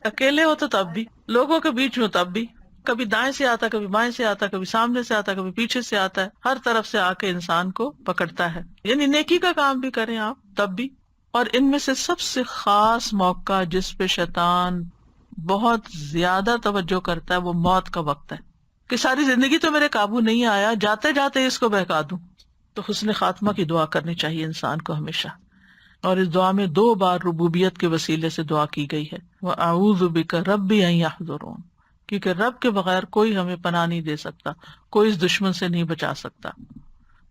اکیلے ہو تو تب بھی, لوگوں کے بیچ میں تب بھی, کبھی دائیں سے آتا, کبھی بائیں سے آتا, کبھی سامنے سے آتا, کبھی پیچھے سے آتا ہے, ہر طرف سے آ کے انسان کو پکڑتا ہے. یعنی نیکی کا کام بھی کریں آپ تب بھی. اور ان میں سے سب سے خاص موقع جس پہ شیطان بہت زیادہ توجہ کرتا ہے وہ موت کا وقت ہے, کہ ساری زندگی تو میرے قابو نہیں آیا, جاتے جاتے اس کو بہکا دوں. تو حسن خاتمہ کی دعا کرنی چاہیے انسان کو ہمیشہ, اور اس دعا میں 2 بار ربوبیت کے وسیلے سے دعا کی گئی ہے, وَأَعُوذُ بِكَ رَبِّ أَن يَحْضُرُونَ, کیونکہ رب کے بغیر کوئی ہمیں پناہ نہیں دے سکتا, کوئی اس دشمن سے نہیں بچا سکتا.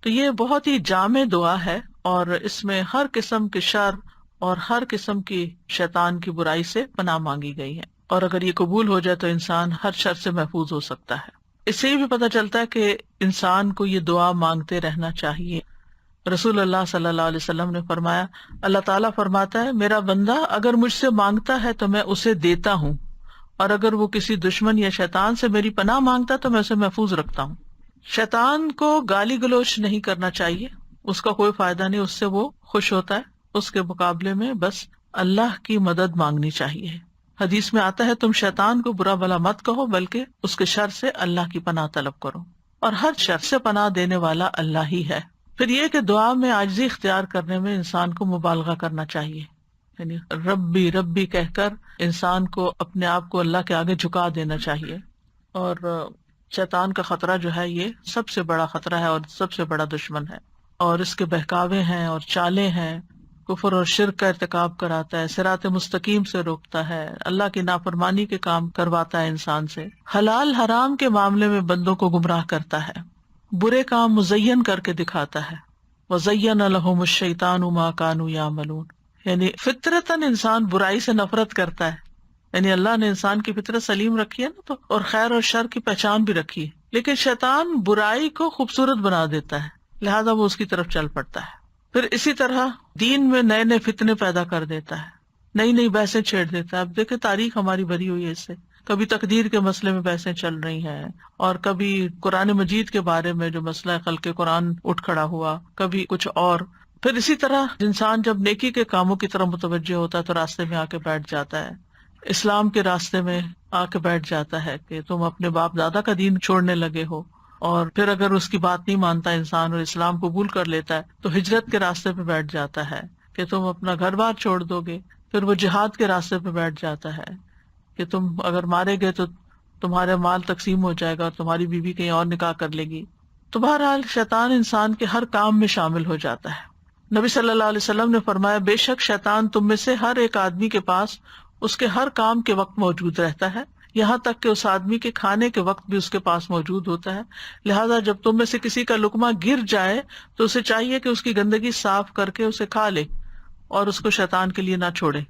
تو یہ بہت ہی جامع دعا ہے, اور اس میں ہر قسم کے شر اور ہر قسم کی شیطان کی برائی سے پناہ مانگی گئی ہے, اور اگر یہ قبول ہو جائے تو انسان ہر شر سے محفوظ ہو سکتا ہے. اس سے یہ بھی پتہ چلتا ہے کہ انسان کو یہ دعا مانگتے رہنا چاہیے. رسول اللہ صلی اللہ علیہ وسلم نے فرمایا, اللہ تعالیٰ فرماتا ہے میرا بندہ اگر مجھ سے مانگتا ہے تو میں اسے دیتا ہوں, اور اگر وہ کسی دشمن یا شیطان سے میری پناہ مانگتا تو میں اسے محفوظ رکھتا ہوں. شیطان کو گالی گلوچ نہیں کرنا چاہیے, اس کا کوئی فائدہ نہیں, اس سے وہ خوش ہوتا ہے. اس کے مقابلے میں بس اللہ کی مدد مانگنی چاہیے, حدیث میں آتا ہے تم شیطان کو برا بھلا مت کہو بلکہ اس کے شر سے اللہ کی پناہ طلب کرو، اور ہر شر سے پناہ دینے والا اللہ ہی ہے۔ پھر یہ کہ دعا میں عاجزی اختیار کرنے میں انسان کو مبالغہ کرنا چاہیے، یعنی ربی ربی کہہ کر انسان کو اپنے آپ کو اللہ کے آگے جھکا دینا چاہیے۔ اور شیطان کا خطرہ جو ہے یہ سب سے بڑا خطرہ ہے اور سب سے بڑا دشمن ہے، اور اس کے بہکاوے ہیں اور چالیں ہیں، کفر اور شرک کا ارتکاب کراتا ہے، صراط مستقیم سے روکتا ہے، اللہ کی نافرمانی کے کام کرواتا ہے انسان سے، حلال حرام کے معاملے میں بندوں کو گمراہ کرتا ہے، برے کام مزین کر کے دکھاتا ہے، وَزَيَّنَ لَهُمُ الشَّيْطَانُ مَا كَانُوا يَعْمَلُونَ، یعنی فطرتاً انسان برائی سے نفرت کرتا ہے، یعنی اللہ نے انسان کی فطرت سلیم رکھی ہے نا، تو اور خیر اور شر کی پہچان بھی رکھی ہے، لیکن شیطان برائی کو خوبصورت بنا دیتا ہے، لہذا وہ اس کی طرف چل پڑتا ہے۔ پھر اسی طرح دین میں نئے نئے فتنے پیدا کر دیتا ہے، نئی نئی بحثیں چھیڑ دیتا ہے۔ اب دیکھیں تاریخ ہماری بھری ہوئی ہے اس سے، کبھی تقدیر کے مسئلے میں بحثیں چل رہی ہیں، اور کبھی قرآن مجید کے بارے میں جو مسئلہ خلق قرآن اٹھ کھڑا ہوا، کبھی کچھ اور۔ پھر اسی طرح انسان جب نیکی کے کاموں کی طرف متوجہ ہوتا ہے تو راستے میں آ کے بیٹھ جاتا ہے، اسلام کے راستے میں آ کے بیٹھ جاتا ہے کہ تم اپنے باپ دادا کا دین چھوڑنے لگے ہو، اور پھر اگر اس کی بات نہیں مانتا انسان اور اسلام قبول کر لیتا ہے تو ہجرت کے راستے پہ بیٹھ جاتا ہے کہ تم اپنا گھر بار چھوڑ دو گے، پھر وہ جہاد کے راستے پہ بیٹھ جاتا ہے کہ تم اگر مارے گئے تو تمہارا مال تقسیم ہو جائے گا اور تمہاری بیوی کہیں اور نکاح کر لے گی۔ تو بہرحال شیطان انسان کے ہر کام میں شامل ہو جاتا ہے۔ نبی صلی اللہ علیہ وسلم نے فرمایا بے شک شیطان تم میں سے ہر ایک آدمی کے پاس اس کے ہر کام کے وقت موجود رہتا ہے، یہاں تک کہ اس آدمی کے کھانے کے وقت بھی اس کے پاس موجود ہوتا ہے، لہذا جب تم میں سے کسی کا لقمہ گر جائے تو اسے چاہیے کہ اس کی گندگی صاف کر کے اسے کھا لے اور اس کو شیطان کے لیے نہ چھوڑے،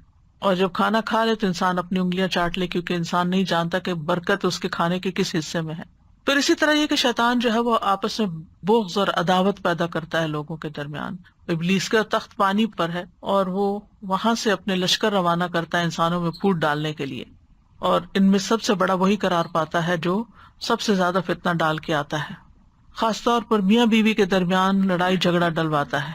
اور جب کھانا کھا لے تو انسان اپنی انگلیاں چاٹ لے، کیونکہ انسان نہیں جانتا کہ برکت اس کے کھانے کے کس حصے میں ہے۔ پھر اسی طرح یہ کہ شیطان جو ہے وہ آپس میں بغض اور عداوت پیدا کرتا ہے لوگوں کے درمیان۔ ابلیس کا تخت پانی پر ہے اور وہ وہاں سے اپنے لشکر روانہ کرتا ہے انسانوں میں پھوٹ ڈالنے کے لیے، اور ان میں سب سے بڑا وہی قرار پاتا ہے جو سب سے زیادہ فتنہ ڈال کے آتا ہے، خاص طور پر میاں بیوی کے درمیان لڑائی جھگڑا ڈلواتا ہے۔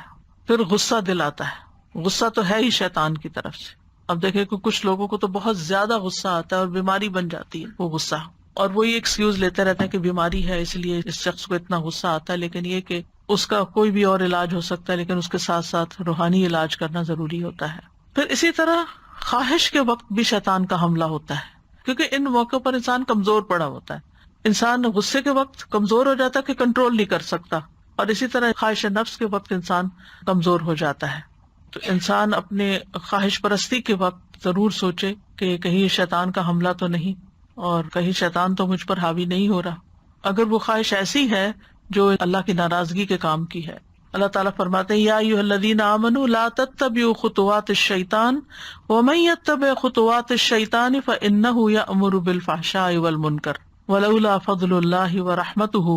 پھر غصہ دلاتا ہے، غصہ تو ہے ہی شیطان کی طرف سے۔ اب دیکھیں کہ کچھ لوگوں کو تو بہت زیادہ غصہ آتا ہے اور بیماری بن جاتی ہے وہ غصہ، اور وہ یہ ایکسکیوز لیتے رہتے ہیں کہ بیماری ہے اس لیے اس شخص کو اتنا غصہ آتا ہے، لیکن یہ کہ اس کا کوئی بھی اور علاج ہو سکتا ہے، لیکن اس کے ساتھ ساتھ روحانی علاج کرنا ضروری ہوتا ہے۔ پھر اسی طرح خواہش کے وقت بھی شیطان کا حملہ ہوتا ہے، کیونکہ ان موقعوں پر انسان کمزور پڑا ہوتا ہے، انسان غصے کے وقت کمزور ہو جاتا ہے کہ کنٹرول نہیں کر سکتا، اور اسی طرح خواہش نفس کے وقت انسان کمزور ہو جاتا ہے۔ تو انسان اپنے خواہش پرستی کے وقت ضرور سوچے کہ کہیں شیطان کا حملہ تو نہیں، اور کہیں شیطان تو مجھ پر حاوی نہیں ہو رہا۔ اگر وہ خواہش ایسی ہے جو اللہ کی ناراضگی کے کام کی ہے، اللہ تعالیٰ فرماتے ہیں یا ایھا الذین آمنوا لا تتبعوا خطوات الشیطان ومن یتبع خطوات الشیطان فإنہ یأمر بالفحشاء والمنکر ولولا فضل اللہ ورحمتہ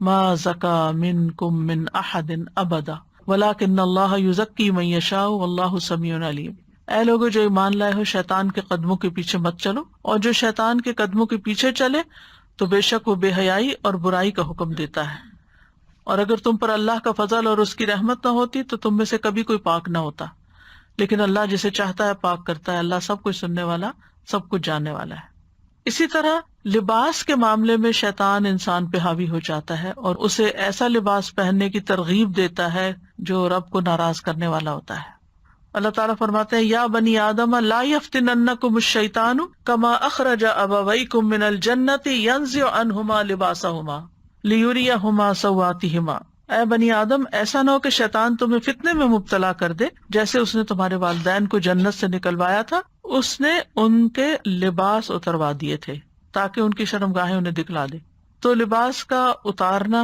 ما زکا منکم من احد ابدا ولکن اللہ یزکی من یشاء واللہ سمیع علیم۔ اے لوگو جو ایمان لائے ہو، شیطان کے قدموں کے پیچھے مت چلو، اور جو شیطان کے قدموں کے پیچھے چلے تو بے شک وہ بے حیائی اور برائی کا حکم دیتا ہے، اور اگر تم پر اللہ کا فضل اور اس کی رحمت نہ ہوتی تو تم میں سے کبھی کوئی پاک نہ ہوتا، لیکن اللہ جسے چاہتا ہے پاک کرتا ہے، اللہ سب کچھ سننے والا سب کچھ جاننے والا ہے۔ اسی طرح لباس کے معاملے میں شیطان انسان پہ حاوی ہو جاتا ہے اور اسے ایسا لباس پہننے کی ترغیب دیتا ہے جو رب کو ناراض کرنے والا ہوتا ہے۔ اللہ تعالیٰ فرماتے ہیں یا بنی آدم لا یفتننکم الشیطان کما اخرج ابویکم من الجنۃ ینزع عنہما لباسہما لیریہما سوآتہما۔ اے بنی آدم، ایسا نہ ہو کہ شیطان تمہیں فتنے میں مبتلا کر دے، جیسے اس نے تمہارے والدین کو جنت سے نکلوایا تھا، اس نے ان کے لباس اتروا دیے تھے تاکہ ان کی شرمگاہیں انہیں دکھلا دے۔ تو لباس کا اتارنا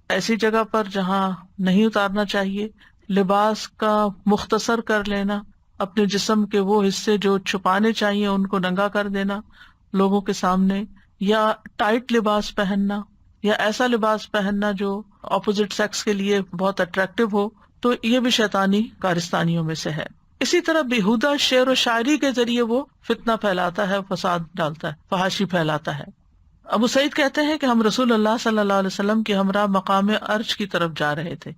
ایسی جگہ پر جہاں نہیں اتارنا چاہیے، لباس کا مختصر کر لینا، اپنے جسم کے وہ حصے جو چھپانے چاہیے ان کو ننگا کر دینا لوگوں کے سامنے، یا ٹائٹ لباس پہننا، یا ایسا لباس پہننا جو اپوزٹ سیکس کے لیے بہت اٹریکٹیو ہو، تو یہ بھی شیطانی کارستانیوں میں سے ہے۔ اسی طرح بیہودہ شعر و شاعری کے ذریعے وہ فتنہ پھیلاتا ہے، فساد ڈالتا ہے، فحاشی پھیلاتا ہے۔ ابو سعید کہتے ہیں کہ ہم رسول اللہ صلی اللہ علیہ وسلم کے ہمراہ مقام عرش کی طرف جا رہے تھے،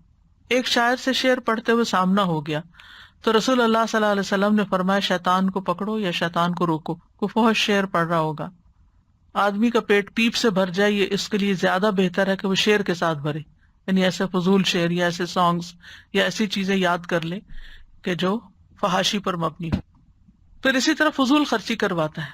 ایک شاعر سے شعر پڑھتے ہوئے سامنا ہو گیا تو رسول اللہ صلی اللہ علیہ وسلم نے فرمایا شیطان کو پکڑو یا شیطان کو روکو. کوئی فوج شیر پڑ رہا ہوگا, آدمی کا پیٹ پیپ سے بھر جائے, یہ اس کے لیے زیادہ بہتر ہے کہ وہ شعر کے ساتھ بھرے, یعنی ایسے فضول شعر یا ایسے سانگز یا ایسی چیزیں یاد کر لے کہ جو فحاشی پر مبنی ہو. پھر اسی طرح فضول خرچی کرواتا ہے,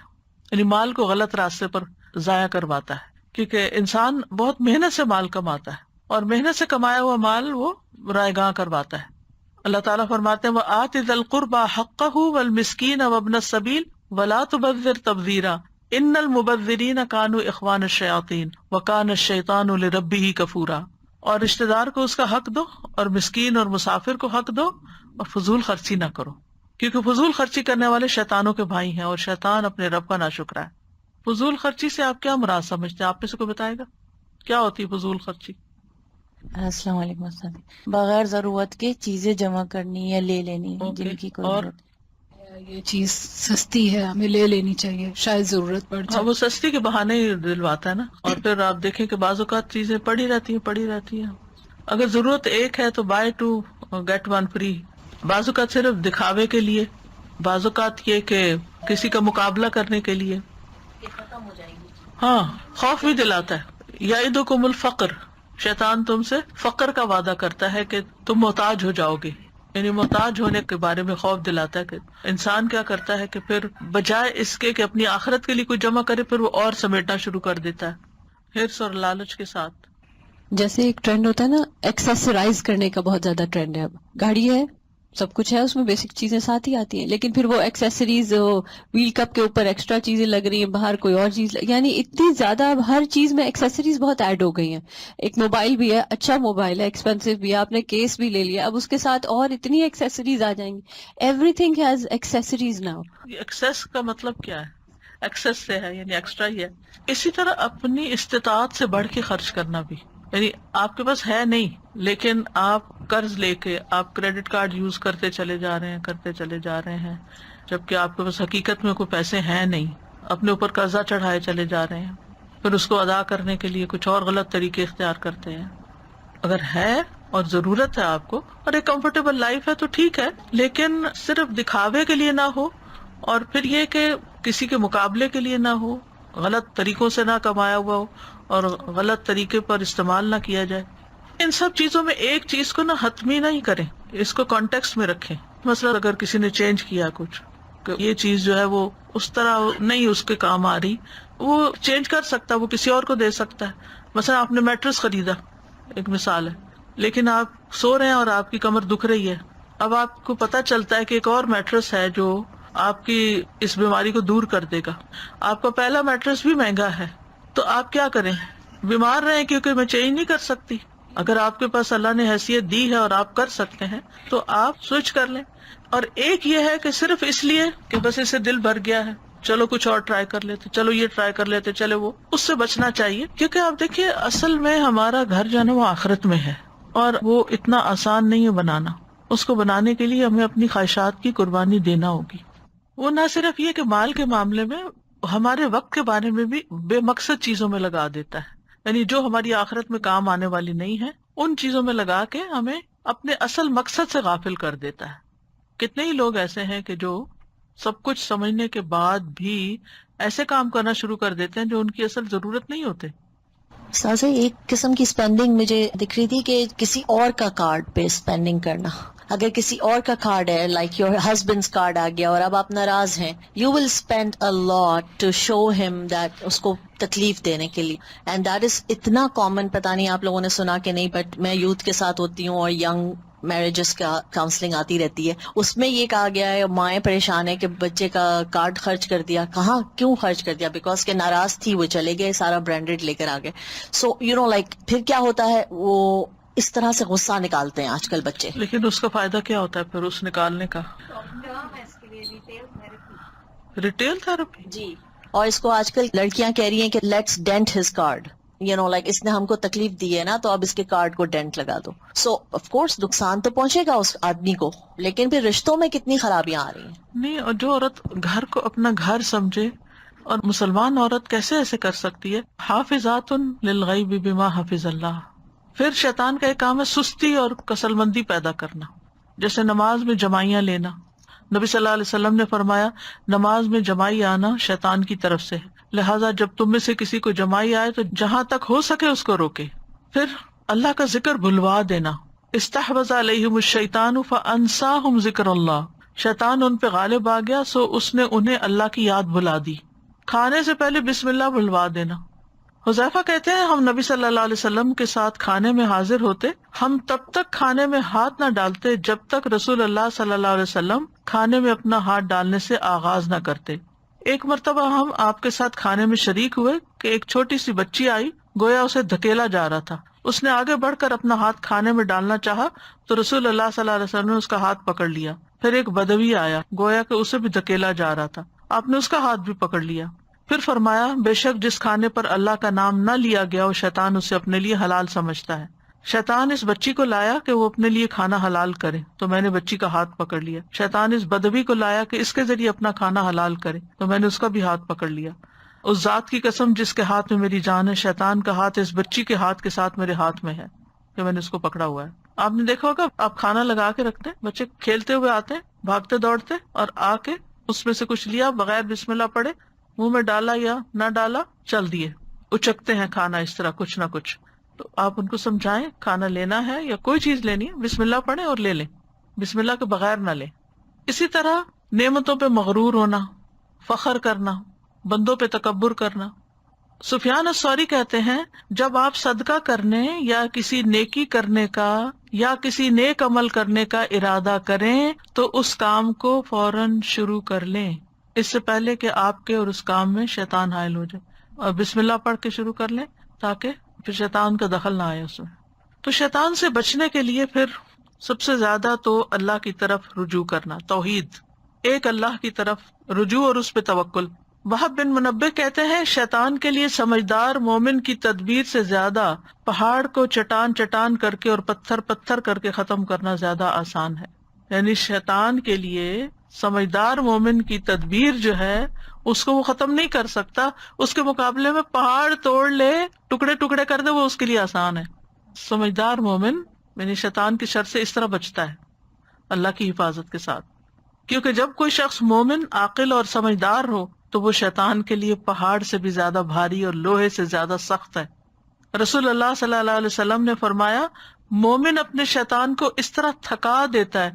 یعنی مال کو غلط راستے پر ضائع کرواتا ہے, کیونکہ انسان بہت محنت سے مال کماتا ہے اور محنت سے کمایا ہوا مال وہ رائے گاں کرواتا ہے. اللہ تعالیٰ فرماتے ہیں وَآتِ ذَا الْقُرْبَى حَقَّهُ وَالْمِسْكِينَ وَابْنَ السَّبِيلِ وَلَا تُبَذِّرْ تَبْذِيرًا إِنَّ الْمُبَذِّرِينَ كَانُوا إِخْوَانَ الشَّيَاطِينِ وَكَانَ الشَّيْطَانُ لِرَبِّهِ كَفُورًا. اور رشتہ دار کو اس کا حق دو, اور مسکین اور مسافر کو حق دو, اور فضول خرچی نہ کرو, کیونکہ فضول خرچی کرنے والے شیطانوں کے بھائی ہیں اور شیطان اپنے رب کا ناشکرا ہے. فضول خرچی سے آپ کیا مراد سمجھتے ہیں؟ آپ میں سے کوئی بتائے گا کیا ہوتی ہے فضول خرچی؟ السلام علیکم السلام. بغیر ضرورت کے چیزیں جمع کرنی یا لے لینی جن کی کوئی اور ضرورت. یہ چیز سستی ہے ہمیں لے لینی چاہیے, شاید ضرورت پڑ جائے. وہ سستی کے بہانے ہی دلواتا ہے نا. اور پھر آپ دیکھیں کہ بعض اوقات چیزیں پڑی رہتی ہیں. اگر ضرورت ایک ہے تو بائی 2 get 1 free. بعض اوقات صرف دکھاوے کے لیے, بعض اوقات یہ کہ کسی کا مقابلہ کرنے کے لیے. ہاں, خوف بھی دلاتا ہے. یعدکم الفقر, شیطان تم سے فقر کا وعدہ کرتا ہے کہ تم محتاج ہو جاؤ گے, یعنی محتاج ہونے کے بارے میں خوف دلاتا ہے. کہ انسان کیا کرتا ہے کہ پھر بجائے اس کے کہ اپنی آخرت کے لیے کوئی جمع کرے, پھر وہ اور سمیٹنا شروع کر دیتا ہے حرص اور لالچ کے ساتھ. جیسے ایک ٹرینڈ ہوتا ہے نا, ایکسیسرائز کرنے کا بہت زیادہ ٹرینڈ ہے. اب گاڑی ہے, سب کچھ ہے اس میں, بیسک چیزیں ساتھ ہی آتی ہیں, لیکن پھر وہ ایکسیسریز, ویل کپ کے اوپر ایکسٹرا چیزیں لگ رہی ہیں, باہر کوئی اور چیز, یعنی اتنی زیادہ اب ہر چیز میں ایکسیسریز بہت ایڈ ہو گئی ہیں. ایک موبائل بھی ہے, اچھا موبائل ہے, ایکسپینسو بھی ہے, آپ نے کیس بھی لے لیا, اب اس کے ساتھ اور اتنی ایکسیسریز آ جائیں گی. Every thing has accessories now. Access کا مطلب کیا ہے؟ ایکسیس سے ہے یعنی ایکسٹرا ہی ہے. اسی طرح اپنی استطاعت سے بڑھ کے خرچ کرنا بھی, یعنی آپ کے پاس ہے نہیں لیکن آپ قرض لے کے آپ کریڈٹ کارڈ یوز کرتے چلے جا رہے ہیں جبکہ آپ کے پاس حقیقت میں کوئی پیسے ہیں نہیں, اپنے اوپر قرضہ چڑھائے چلے جا رہے ہیں, پھر اس کو ادا کرنے کے لیے کچھ اور غلط طریقے اختیار کرتے ہیں. اگر ہے اور ضرورت ہے آپ کو اور ایک کمفرٹیبل لائف ہے تو ٹھیک ہے, لیکن صرف دکھاوے کے لیے نہ ہو, اور پھر یہ کہ کسی کے مقابلے کے لیے نہ ہو, غلط طریقوں سے نہ کمایا ہوا ہو اور غلط طریقے پر استعمال نہ کیا جائے. ان سب چیزوں میں ایک چیز کو نا حتمی نہیں کریں, اس کو کانٹیکسٹ میں رکھیں. مثلا اگر کسی نے چینج کیا کچھ کہ یہ چیز جو ہے وہ اس طرح نہیں اس کے کام آ رہی, وہ چینج کر سکتا ہے, وہ کسی اور کو دے سکتا ہے. مثلا آپ نے میٹرس خریدا, ایک مثال ہے, لیکن آپ سو رہے ہیں اور آپ کی کمر دکھ رہی ہے. اب آپ کو پتا چلتا ہے کہ ایک اور میٹرس ہے جو آپ کی اس بیماری کو دور کر دے گا. آپ کا پہلا میٹرس بھی مہنگا ہے, تو آپ کیا کریں؟ بیمار رہیں کیونکہ میں چینج نہیں کر سکتی. اگر آپ کے پاس اللہ نے حیثیت دی ہے اور آپ کر سکتے ہیں تو آپ سوئچ کر لیں. اور ایک یہ ہے کہ صرف اس لیے کہ بس اسے دل بھر گیا ہے, چلو کچھ اور ٹرائی کر لیتے, چلو یہ ٹرائی کر لیتے, چلو وہ, اس سے بچنا چاہیے. کیونکہ آپ دیکھیے اصل میں ہمارا گھر جو ہے نا وہ آخرت میں ہے, اور وہ اتنا آسان نہیں ہے بنانا. اس کو بنانے کے لیے ہمیں اپنی خواہشات کی قربانی دینا ہوگی. وہ نہ صرف یہ کہ مال کے معاملے میں ہمارے وقت کے بارے میں بھی بے مقصد چیزوں میں لگا دیتا ہے, یعنی جو ہماری آخرت میں کام آنے والی نہیں ہے ان چیزوں میں لگا کے ہمیں اپنے اصل مقصد سے غافل کر دیتا ہے. کتنے ہی لوگ ایسے ہیں کہ جو سب کچھ سمجھنے کے بعد بھی ایسے کام کرنا شروع کر دیتے ہیں جو ان کی اصل ضرورت نہیں ہوتے. سازا ایک قسم کی اسپینڈنگ مجھے دکھ رہی تھی کہ کسی اور کا کارڈ پہ اسپینڈنگ کرنا. اگر کسی اور کا کارڈ ہے, لائک یور ہسبینڈس کارڈ آ گیا اور اب آپ ناراض ہیں, you will spend a lot to show him that, اس کو تکلیف دینے کے لیے. اینڈ دیٹ از اتنا کامن, پتا نہیں آپ لوگوں نے سنا کہ نہیں, بٹ میں یوتھ کے ساتھ ہوتی ہوں اور ینگ میرجز کا کاؤنسلنگ آتی رہتی ہے. اس میں یہ کہا گیا ہے, مائیں پریشان ہے کہ بچے کا کارڈ خرچ کر دیا. کہاں کیوں خرچ کر دیا؟ بیکاز کہ ناراض تھی, وہ چلے گئے, سارا برانڈیڈ لے کر آ گئے. سو یو نو لائک پھر کیا ہوتا ہے, وہ اس طرح سے غصہ نکالتے ہیں آج کل بچے. لیکن اس کا فائدہ کیا ہوتا ہے پھر اس نکالنے کا؟ Retail therapy. جی, اور اس کو آج کل لڑکیاں کہہ رہی ہیں کہ let's dent his card, you know like اس نے ہم کو تکلیف دی ہے نا, تو اب اس کے کارڈ کو ڈینٹ لگا دو. سو آف کورس نقصان تو پہنچے گا اس آدمی کو, لیکن پھر رشتوں میں کتنی خرابیاں آ رہی ہیں. نہیں, اور جو عورت گھر کو اپنا گھر سمجھے, اور مسلمان عورت کیسے ایسے کر سکتی ہے؟ حافظات للغیب بما حفظ اللہ. پھر شیطان کا ایک کام ہے سستی اور کسل مندی پیدا کرنا. جیسے نماز میں جمائیاں لینا. نبی صلی اللہ علیہ وسلم نے فرمایا نماز میں جمائی آنا شیطان کی طرف سے ہے، لہٰذا جب تم میں سے کسی کو جمائی آئے تو جہاں تک ہو سکے اس کو روکے. پھر اللہ کا ذکر بھلوا دینا. استحوذ علیہم الشیطان فانساہم ذکر اللہ، شیطان ان پہ غالب آ گیا سو اس نے انہیں اللہ کی یاد بھلا دی. کھانے سے پہلے بسم اللہ بھلوا دینا. حذیفہ کہتے ہیں ہم نبی صلی اللہ علیہ وسلم کے ساتھ کھانے میں حاضر ہوتے، ہم تب تک کھانے میں ہاتھ نہ ڈالتے جب تک رسول اللہ صلی اللہ علیہ وسلم کھانے میں اپنا ہاتھ ڈالنے سے آغاز نہ کرتے. ایک مرتبہ ہم آپ کے ساتھ کھانے میں شریک ہوئے کہ ایک چھوٹی سی بچی آئی، گویا اسے دھکیلا جا رہا تھا. اس نے آگے بڑھ کر اپنا ہاتھ کھانے میں ڈالنا چاہا تو رسول اللہ صلی اللہ علیہ وسلم نے اس کا ہاتھ پکڑ لیا. پھر ایک بدوی آیا، گویا کہ اسے بھی دھکیلا جا رہا تھا، آپ نے اس کا ہاتھ بھی پکڑ لیا. پھر فرمایا بے شک جس کھانے پر اللہ کا نام نہ لیا گیا وہ شیطان اسے اپنے لیے حلال سمجھتا ہے. شیطان اس بچی کو لایا کہ وہ اپنے لیے کھانا حلال کرے تو میں نے بچی کا ہاتھ پکڑ لیا. شیطان اس بدوی کو لایا کہ اس کے ذریعے اپنا کھانا حلال کرے تو میں نے اس کا بھی ہاتھ پکڑ لیا. اس ذات کی قسم جس کے ہاتھ میں میری جان ہے، شیطان کا ہاتھ اس بچی کے ہاتھ کے ساتھ میرے ہاتھ میں ہے کہ میں نے اس کو پکڑا ہوا ہے. آپ نے دیکھا ہوگا آپ کھانا لگا کے رکھتے ہیں، بچے کھیلتے ہوئے آتے ہیں، بھاگتے دوڑتے اور آ کے اس میں سے کچھ لیا بغیر بسم اللہ پڑھے، منہ میں ڈالا یا نہ ڈالا، چل دیے، اچکتے ہیں کھانا اس طرح کچھ نہ کچھ. تو آپ ان کو سمجھائیں کھانا لینا ہے یا کوئی چیز لینی ہے بسم اللہ پڑھیں اور لے لیں، بسم اللہ کے بغیر نہ لیں. اسی طرح نعمتوں پہ مغرور ہونا، فخر کرنا، بندوں پہ تکبر کرنا. سفیان الثوری کہتے ہیں جب آپ صدقہ کرنے یا کسی نیکی کرنے کا یا کسی نیک عمل کرنے کا ارادہ کریں تو اس کام کو فوراً شروع کر لیں اس سے پہلے کہ آپ کے اور اس کام میں شیطان حائل ہو جائے، اور بسم اللہ پڑھ کے شروع کر لیں تاکہ پھر شیطان کا دخل نہ آئے اس میں. تو شیطان سے بچنے کے لیے پھر سب سے زیادہ تو اللہ کی طرف رجوع کرنا، توحید، ایک اللہ کی طرف رجوع اور اس پہ توکل. وہب بن منبہ کہتے ہیں شیطان کے لیے سمجھدار مومن کی تدبیر سے زیادہ پہاڑ کو چٹان چٹان کر کے اور پتھر پتھر کر کے ختم کرنا زیادہ آسان ہے. یعنی شیطان کے لیے سمجھدار مومن کی تدبیر جو ہے اس کو وہ ختم نہیں کر سکتا، اس کے مقابلے میں پہاڑ توڑ لے، ٹکڑے ٹکڑے کر دے، وہ اس کے لیے آسان ہے. سمجھدار مومن یعنی شیطان کی شر سے اس طرح بچتا ہے اللہ کی حفاظت کے ساتھ، کیونکہ جب کوئی شخص مومن، عاقل اور سمجھدار ہو تو وہ شیطان کے لیے پہاڑ سے بھی زیادہ بھاری اور لوہے سے زیادہ سخت ہے. رسول اللہ صلی اللہ علیہ وسلم نے فرمایا مومن اپنے شیطان کو اس طرح تھکا دیتا ہے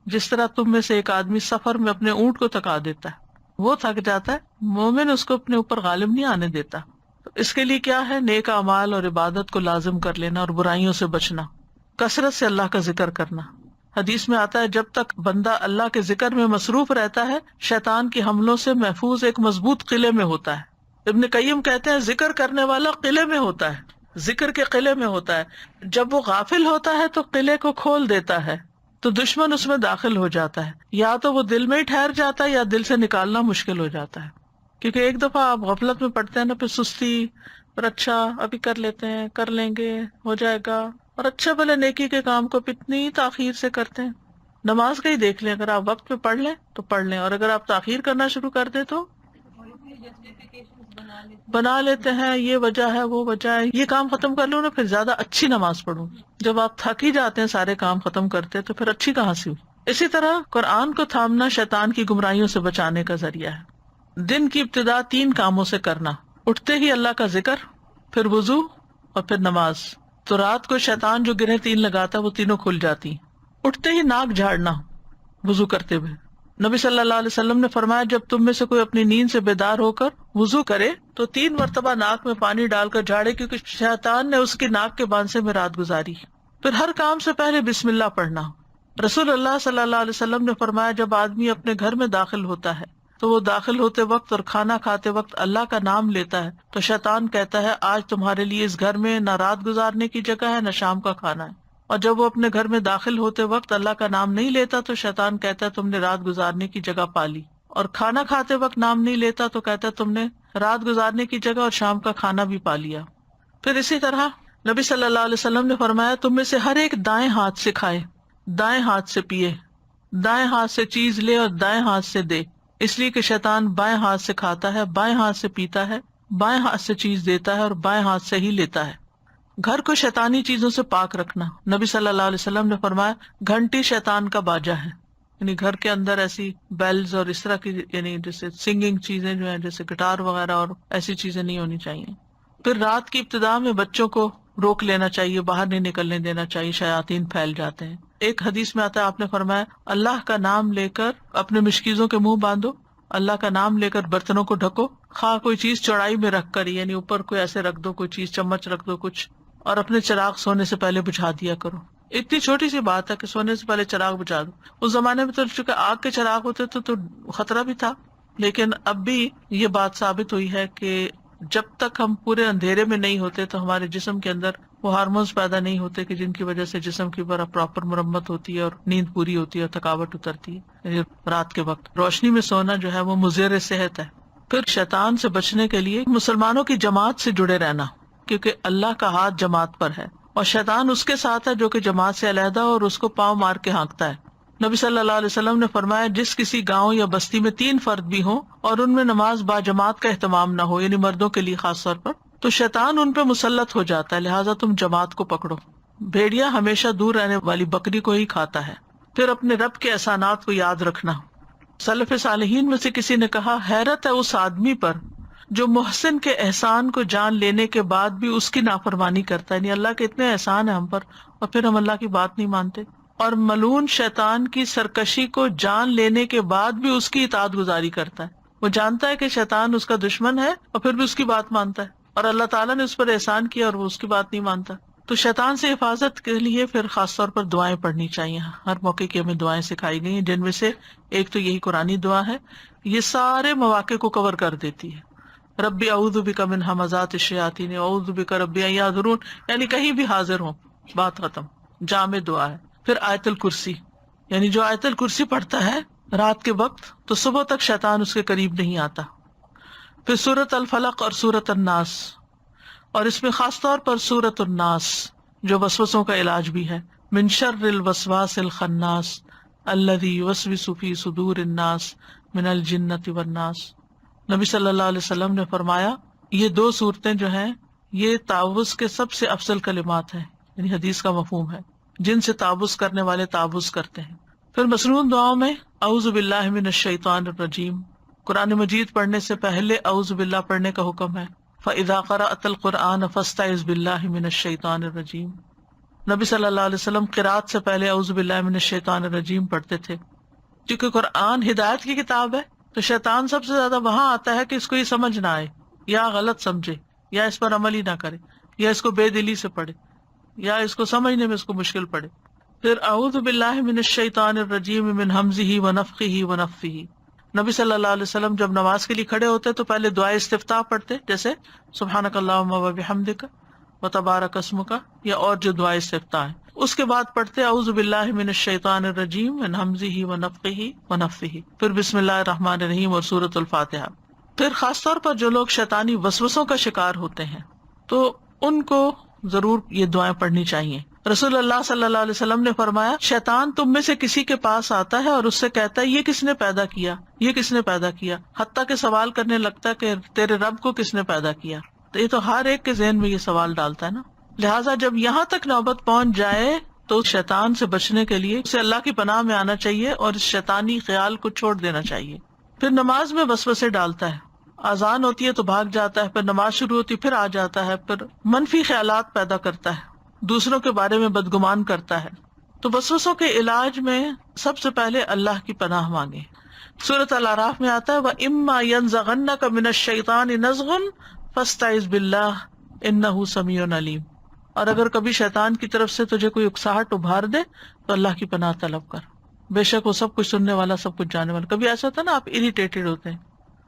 جس طرح تم میں سے ایک آدمی سفر میں اپنے اونٹ کو تھکا دیتا ہے. وہ تھک جاتا ہے، مومن اس کو اپنے اوپر غالب نہیں آنے دیتا. تو اس کے لیے کیا ہے؟ نیک اعمال اور عبادت کو لازم کر لینا اور برائیوں سے بچنا، کثرت سے اللہ کا ذکر کرنا. حدیث میں آتا ہے جب تک بندہ اللہ کے ذکر میں مصروف رہتا ہے شیطان کے حملوں سے محفوظ ایک مضبوط قلعے میں ہوتا ہے. ابن قیم کہتے ہیں ذکر کرنے والا قلعے میں ہوتا ہے، ذکر کے قلعے میں ہوتا ہے. جب وہ غافل ہوتا ہے تو قلعے کو کھول دیتا ہے تو دشمن اس میں داخل ہو جاتا ہے، یا تو وہ دل میں ہی ٹھہر جاتا ہے یا دل سے نکالنا مشکل ہو جاتا ہے. کیونکہ ایک دفعہ آپ غفلت میں پڑتے ہیں نا، پھر سستی، پھر اچھا ابھی کر لیتے ہیں، کر لیں گے، ہو جائے گا، اور اچھا بھلے نیکی کے کام کو اتنی تاخیر سے کرتے ہیں. نماز کا ہی دیکھ لیں، اگر آپ وقت پہ پڑھ لیں تو پڑھ لیں، اور اگر آپ تاخیر کرنا شروع کر دیں تو بنا لیتے ہیں، یہ وجہ ہے وہ وجہ ہے، یہ کام ختم کر لوں نا پھر زیادہ اچھی نماز پڑھوں. جب آپ تھک ہی جاتے ہیں سارے کام ختم کرتے تو پھر اچھی کہاں سے ہوئی. اسی طرح قرآن کو تھامنا شیطان کی گمراہیوں سے بچانے کا ذریعہ ہے. دن کی ابتدا 3 کاموں سے کرنا، اٹھتے ہی اللہ کا ذکر، پھر وضو اور پھر نماز. تو رات کو شیطان جو گرہیں 3 لگاتا وہ تینوں کھل جاتی. اٹھتے ہی ناک جھاڑنا وضو کرتے ہوئے. نبی صلی اللہ علیہ وسلم نے فرمایا جب تم میں سے کوئی اپنی نیند سے بیدار ہو کر وضو کرے تو 3 مرتبہ ناک میں پانی ڈال کر جھاڑے، کیونکہ شیطان نے اس کی ناک کے باندھ میں رات گزاری. پھر ہر کام سے پہلے بسم اللہ پڑھنا. رسول اللہ صلی اللہ علیہ وسلم نے فرمایا جب آدمی اپنے گھر میں داخل ہوتا ہے تو وہ داخل ہوتے وقت اور کھانا کھاتے وقت اللہ کا نام لیتا ہے تو شیطان کہتا ہے آج تمہارے لیے اس گھر میں نہ رات گزارنے کی جگہ ہے نہ شام کا کھانا ہے. اور جب وہ اپنے گھر میں داخل ہوتے وقت اللہ کا نام نہیں لیتا تو شیطان کہتا ہے تم نے رات گزارنے کی جگہ پا لی. اور کھانا کھاتے وقت نام نہیں لیتا تو کہتا ہے تم نے رات گزارنے کی جگہ اور شام کا کھانا بھی پا لیا. پھر اسی طرح نبی صلی اللہ علیہ وسلم نے فرمایا تم میں سے ہر ایک دائیں ہاتھ سے کھائے، دائیں ہاتھ سے پیے، دائیں ہاتھ سے چیز لے اور دائیں ہاتھ سے دے، اس لیے کہ شیطان بائیں ہاتھ سے کھاتا ہے، بائیں ہاتھ سے پیتا ہے، بائیں ہاتھ سے چیز دیتا ہے اور بائیں ہاتھ سے ہی لیتا ہے. گھر کو شیطانی چیزوں سے پاک رکھنا. نبی صلی اللہ علیہ وسلم نے فرمایا گھنٹی شیطان کا باجا ہے، یعنی گھر کے اندر ایسی بیلز اور اس طرح کی یعنی جیسے سنگنگ چیزیں جو ہیں جیسے گٹار وغیرہ اور ایسی چیزیں نہیں ہونی چاہیے. پھر رات کی ابتدا میں بچوں کو روک لینا چاہیے، باہر نہیں نکلنے دینا چاہیے، شیاطین پھیل جاتے ہیں. ایک حدیث میں آتا ہے آپ نے فرمایا اللہ کا نام لے کر اپنے مشکیزوں کے منہ باندھو، اللہ کا نام لے کر برتنوں کو ڈھکو، خواہ کوئی چیز چوڑائی میں رکھ کر یعنی اوپر کوئی ایسے رکھ دو، کوئی چیز چمچ رکھ دو کچھ، اور اپنے چراغ سونے سے پہلے بجھا دیا کرو. اتنی چھوٹی سی بات ہے کہ سونے سے پہلے چراغ بجھا دو. اس زمانے میں تو چونکہ آگ کے چراغ ہوتے تو خطرہ بھی تھا، لیکن اب بھی یہ بات ثابت ہوئی ہے کہ جب تک ہم پورے اندھیرے میں نہیں ہوتے تو ہمارے جسم کے اندر وہ ہارمونز پیدا نہیں ہوتے کہ جن کی وجہ سے جسم کی پراپر مرمت ہوتی ہے اور نیند پوری ہوتی ہے اور تھکاوٹ اترتی ہے. یعنی رات کے وقت روشنی میں سونا جو ہے وہ مضر صحت ہے. پھر شیطان سے بچنے کے لیے مسلمانوں کی جماعت سے جڑے رہنا، کیونکہ اللہ کا ہاتھ جماعت پر ہے اور شیطان اس کے ساتھ ہے جو کہ جماعت سے علیحدہ اور اس کو پاؤں مار کے ہانکتا ہے. نبی صلی اللہ علیہ وسلم نے فرمایا جس کسی گاؤں یا بستی میں 3 فرد بھی ہوں اور ان میں نماز با جماعت کا اہتمام نہ ہو، یعنی مردوں کے لیے خاص طور پر، تو شیطان ان پہ مسلط ہو جاتا ہے، لہٰذا تم جماعت کو پکڑو. بھیڑیا ہمیشہ دور رہنے والی بکری کو ہی کھاتا ہے. پھر اپنے رب کے احسانات کو یاد رکھنا. سلف صالحین میں سے کسی نے کہا حیرت ہے اس آدمی پر جو محسن کے احسان کو جان لینے کے بعد بھی اس کی نافرمانی کرتا ہے. یعنی اللہ کے اتنے احسان ہیں ہم پر اور پھر ہم اللہ کی بات نہیں مانتے. اور ملعون شیطان کی سرکشی کو جان لینے کے بعد بھی اس کی اطاعت گزاری کرتا ہے. وہ جانتا ہے کہ شیطان اس کا دشمن ہے اور پھر بھی اس کی بات مانتا ہے، اور اللہ تعالیٰ نے اس پر احسان کیا اور وہ اس کی بات نہیں مانتا. تو شیطان سے حفاظت کے لیے پھر خاص طور پر دعائیں پڑھنی چاہیے. ہر موقع کی ہمیں دعائیں سکھائی گئی ہیں، جن میں سے ایک تو یہی قرآنی دعا ہے. یہ سارے مواقع کو کور کر دیتی ہے. ربی اعوذ بک من ہمزات الشیاطین اعوذ بک ربی ان یحضرون، یعنی کہیں بھی حاضر ہوں، بات ختم. جامع دعا ہے. پھر آیت الکرسی، یعنی جو آیت الکرسی پڑھتا ہے رات کے وقت تو صبح تک شیطان اس کے قریب نہیں آتا. پھر سورۃ الفلق اور سورۃ الناس، اور اس میں خاص طور پر سورۃ الناس جو وسوسوں کا علاج بھی ہے. من شر الوسواس الخناس الذی یوسوس فی صدور الناس من الجنۃ والناس. نبی صلی اللہ علیہ وسلم نے فرمایا یہ 2 صورتیں جو ہیں یہ تعوذ کے سب سے افضل کلمات ہیں، یعنی حدیث کا مفہوم ہے، جن سے تعوذ کرنے والے تعوذ کرتے ہیں. پھر مسنون دعاؤں میں اعوذ باللہ من الشیطان الرجیم، قرآن مجید پڑھنے سے پہلے اعوذ باللہ پڑھنے کا حکم ہے. فَإِذَا قَرَأْتَ الْقُرْآنَ فَاسْتَعِذْ بِاللَّهِ مِنَ الشَّيْطَانِ الرَّجِيمِ. نبی صلی اللہ علیہ وسلم قرات سے پہلے اعوذ باللہ من الشیطان الرجیم پڑھتے تھے. کیونکہ قرآن ہدایت کی کتاب ہے تو شیطان سب سے زیادہ وہاں آتا ہے کہ اس کو یہ سمجھ نہ آئے یا غلط سمجھے یا اس پر عمل ہی نہ کرے یا اس کو بے دلی سے پڑھے یا اس کو سمجھنے میں اس کو مشکل پڑے. پھر اعوذ باللہ من الشیطان الرجیم من ہمزہ ونفخہ ونفثہ. نبی صلی اللہ علیہ وسلم جب نماز کے لیے کھڑے ہوتے تو پہلے دعائے استفتاح پڑھتے، جیسے سبحانک اللہم وبحمدک وتبارک اسمک یا اور جو دعائے استفتاح ہیں. اس کے بعد پڑھتے اعوذ باللہ من الشیطان الرجیم من ہمزہ ونفخہ ونفثہ. پھر بسم اللہ الرحمن الرحیم اور سورۃ الفاتحہ. پھر خاص طور پر جو لوگ شیطانی وسوسوں کا شکار ہوتے ہیں تو ان کو ضرور یہ دعائیں پڑھنی چاہیے. رسول اللہ صلی اللہ علیہ وسلم نے فرمایا شیطان تم میں سے کسی کے پاس آتا ہے اور اس سے کہتا ہے یہ کس نے پیدا کیا، یہ کس نے پیدا کیا، حتیٰ کہ سوال کرنے لگتا ہے کہ تیرے رب کو کس نے پیدا کیا. تو یہ تو ہر ایک کے ذہن میں یہ سوال ڈالتا ہے نا. لہٰذا جب یہاں تک نوبت پہنچ جائے تو شیطان سے بچنے کے لیے اسے اللہ کی پناہ میں آنا چاہیے اور اس شیطانی خیال کو چھوڑ دینا چاہیے. پھر نماز میں وسوسے ڈالتا ہے، اذان ہوتی ہے تو بھاگ جاتا ہے، پھر نماز شروع ہوتی پھر آ جاتا ہے، پھر منفی خیالات پیدا کرتا ہے، دوسروں کے بارے میں بدگمان کرتا ہے. تو وسوسوں کے علاج میں سب سے پہلے اللہ کی پناہ مانگے. سورۃ الاعراف میں آتا ہے وَإِمَّا يَنزَغَنَّكَ مِنَ الشَّيْطَانِ نَزْغٌ فَاسْتَعِذْ بِاللَّهِ إِنَّهُ سَمِيعٌ عَلِيمٌ. اور اگر کبھی شیطان کی طرف سے تجھے کوئی اکساہٹ ابھار دے تو اللہ کی پناہ طلب کر، بے شک وہ سب کچھ سننے والا سب کچھ جاننے والا. کبھی ایسا ہوتا ہے نا آپ اریٹیٹڈ ہوتے ہیں